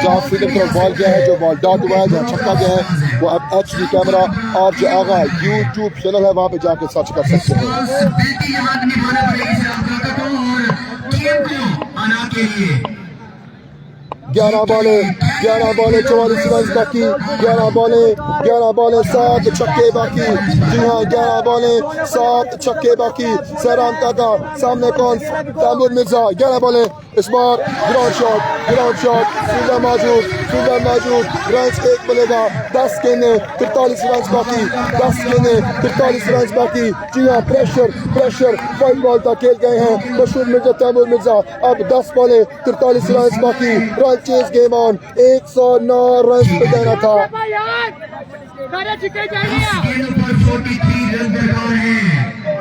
जहाँ फील्डर तरफ बॉल गया है, जो बॉल डॉट हुआ है, जहाँ छक्का गया है, वो अब HD कैमरा और जो आगा YouTube चैनल है वहाँ पे जाके सर्च कर सकते हैं। 11 बॉलें 44 रन बाकी, 11 बॉलें 7 छक्के बाकी। जी हाँ, 11 बॉलें 7 छक्के बाकी। सराम काका सामने कौन, तैमूर मिर्जा। 11 बॉलें, इस बार ग्राउंड शॉट फील्डर मौजूद, रन 1 मिलेगा। 10 गेंदे 43 रन बाकी, 10 गेंदे 43 रन बाकी। जी हाँ, प्रेशर 5 बॉल तक खेल गए हैं मशहूर मिर्जा तैमूर मिर्जा। अब 10 बॉलें 43 रन बाकी। Run chase game on, 109 run पे देना था।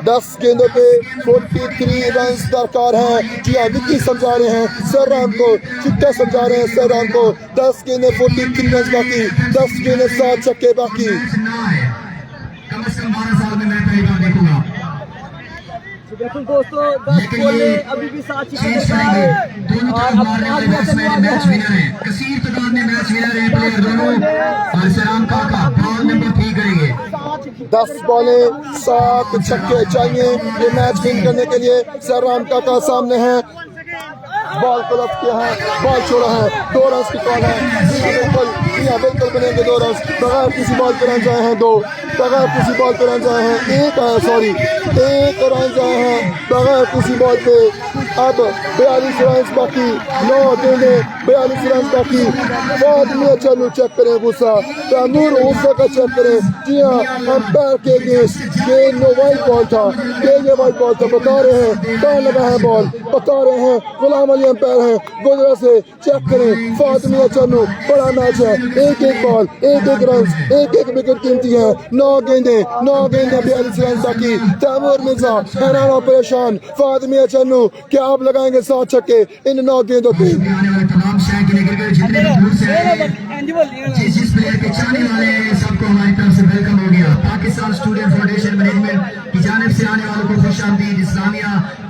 10 गेंदों पे 43 रन दरकार हैं। जी हाँ, विक्की समझा रहे हैं सराम को, चिट्टा समझा रहे हैं सराम को। 10 गेंदे 43 रन बाकी, 10 गेंदे 7 छक्के बाकी। कम से कम 12 साल में मैं पहली बार देखूंगा। बिल्कुल दोस्तों, 10 बॉलें अभी भी 7 छक्के मैच विनर है, कसीर तादाद में मैच विनर है प्लेयर दोनों। और सलाम काका बॉल नंबर 3 करेंगे। 10 बॉलें 7 छक्के चाहिए ये मैच विन करने के लिए। सराम काका सामने हैं, बॉल को लग किया है, बॉल छोड़ा है, 2 रन की कॉल है। बिल्कुल बनेंगे 2 रन, बगैर किसी बॉल पे रन आए हैं 2, बगैर किसी बॉल पे रन आए हैं 1 रन आए हैं बगैर किसी बॉल पे। अब 42 रन बाकी, 9 गेंदे 42 रन बाकी। फातिमा चलो चेक करें गुस्सा, तैमूर गुस्सा का चेक करें। जी हाँ, अंपायर के अगेंस्ट ये नो वाइट बॉल था, ये वाइट बॉल था, बता रहे हैं कहाँ लगा है बॉल, बता रहे हैं गुलाम अली अंपायर हैं गोदरा से। चेक करें फातिमा चन्नू, बड़ा मैच है, 1 बॉल 1 रन, 1 विकेट कीमती है। 9 गेंदे 42 रन बाकी। तैमूर मिर्जा हैरान और परेशान, फातिमा चन्नू क्या आप लगाएंगे 7 छक्के इन 9 गेंदों पे। आने वाले तमाम शहर के क्रिकेटर जितने भी दूर से आए हैं, जिस प्लेयर के चाहने वाले हैं, सबको हमारी तरफ से वेलकम हो गया। पाकिस्तान स्टूडेंट फाउंडेशन मैनेजमेंट की जानिब से आने वालों को खुश आमदीद, इस्लामिया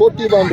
41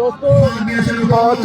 8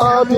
8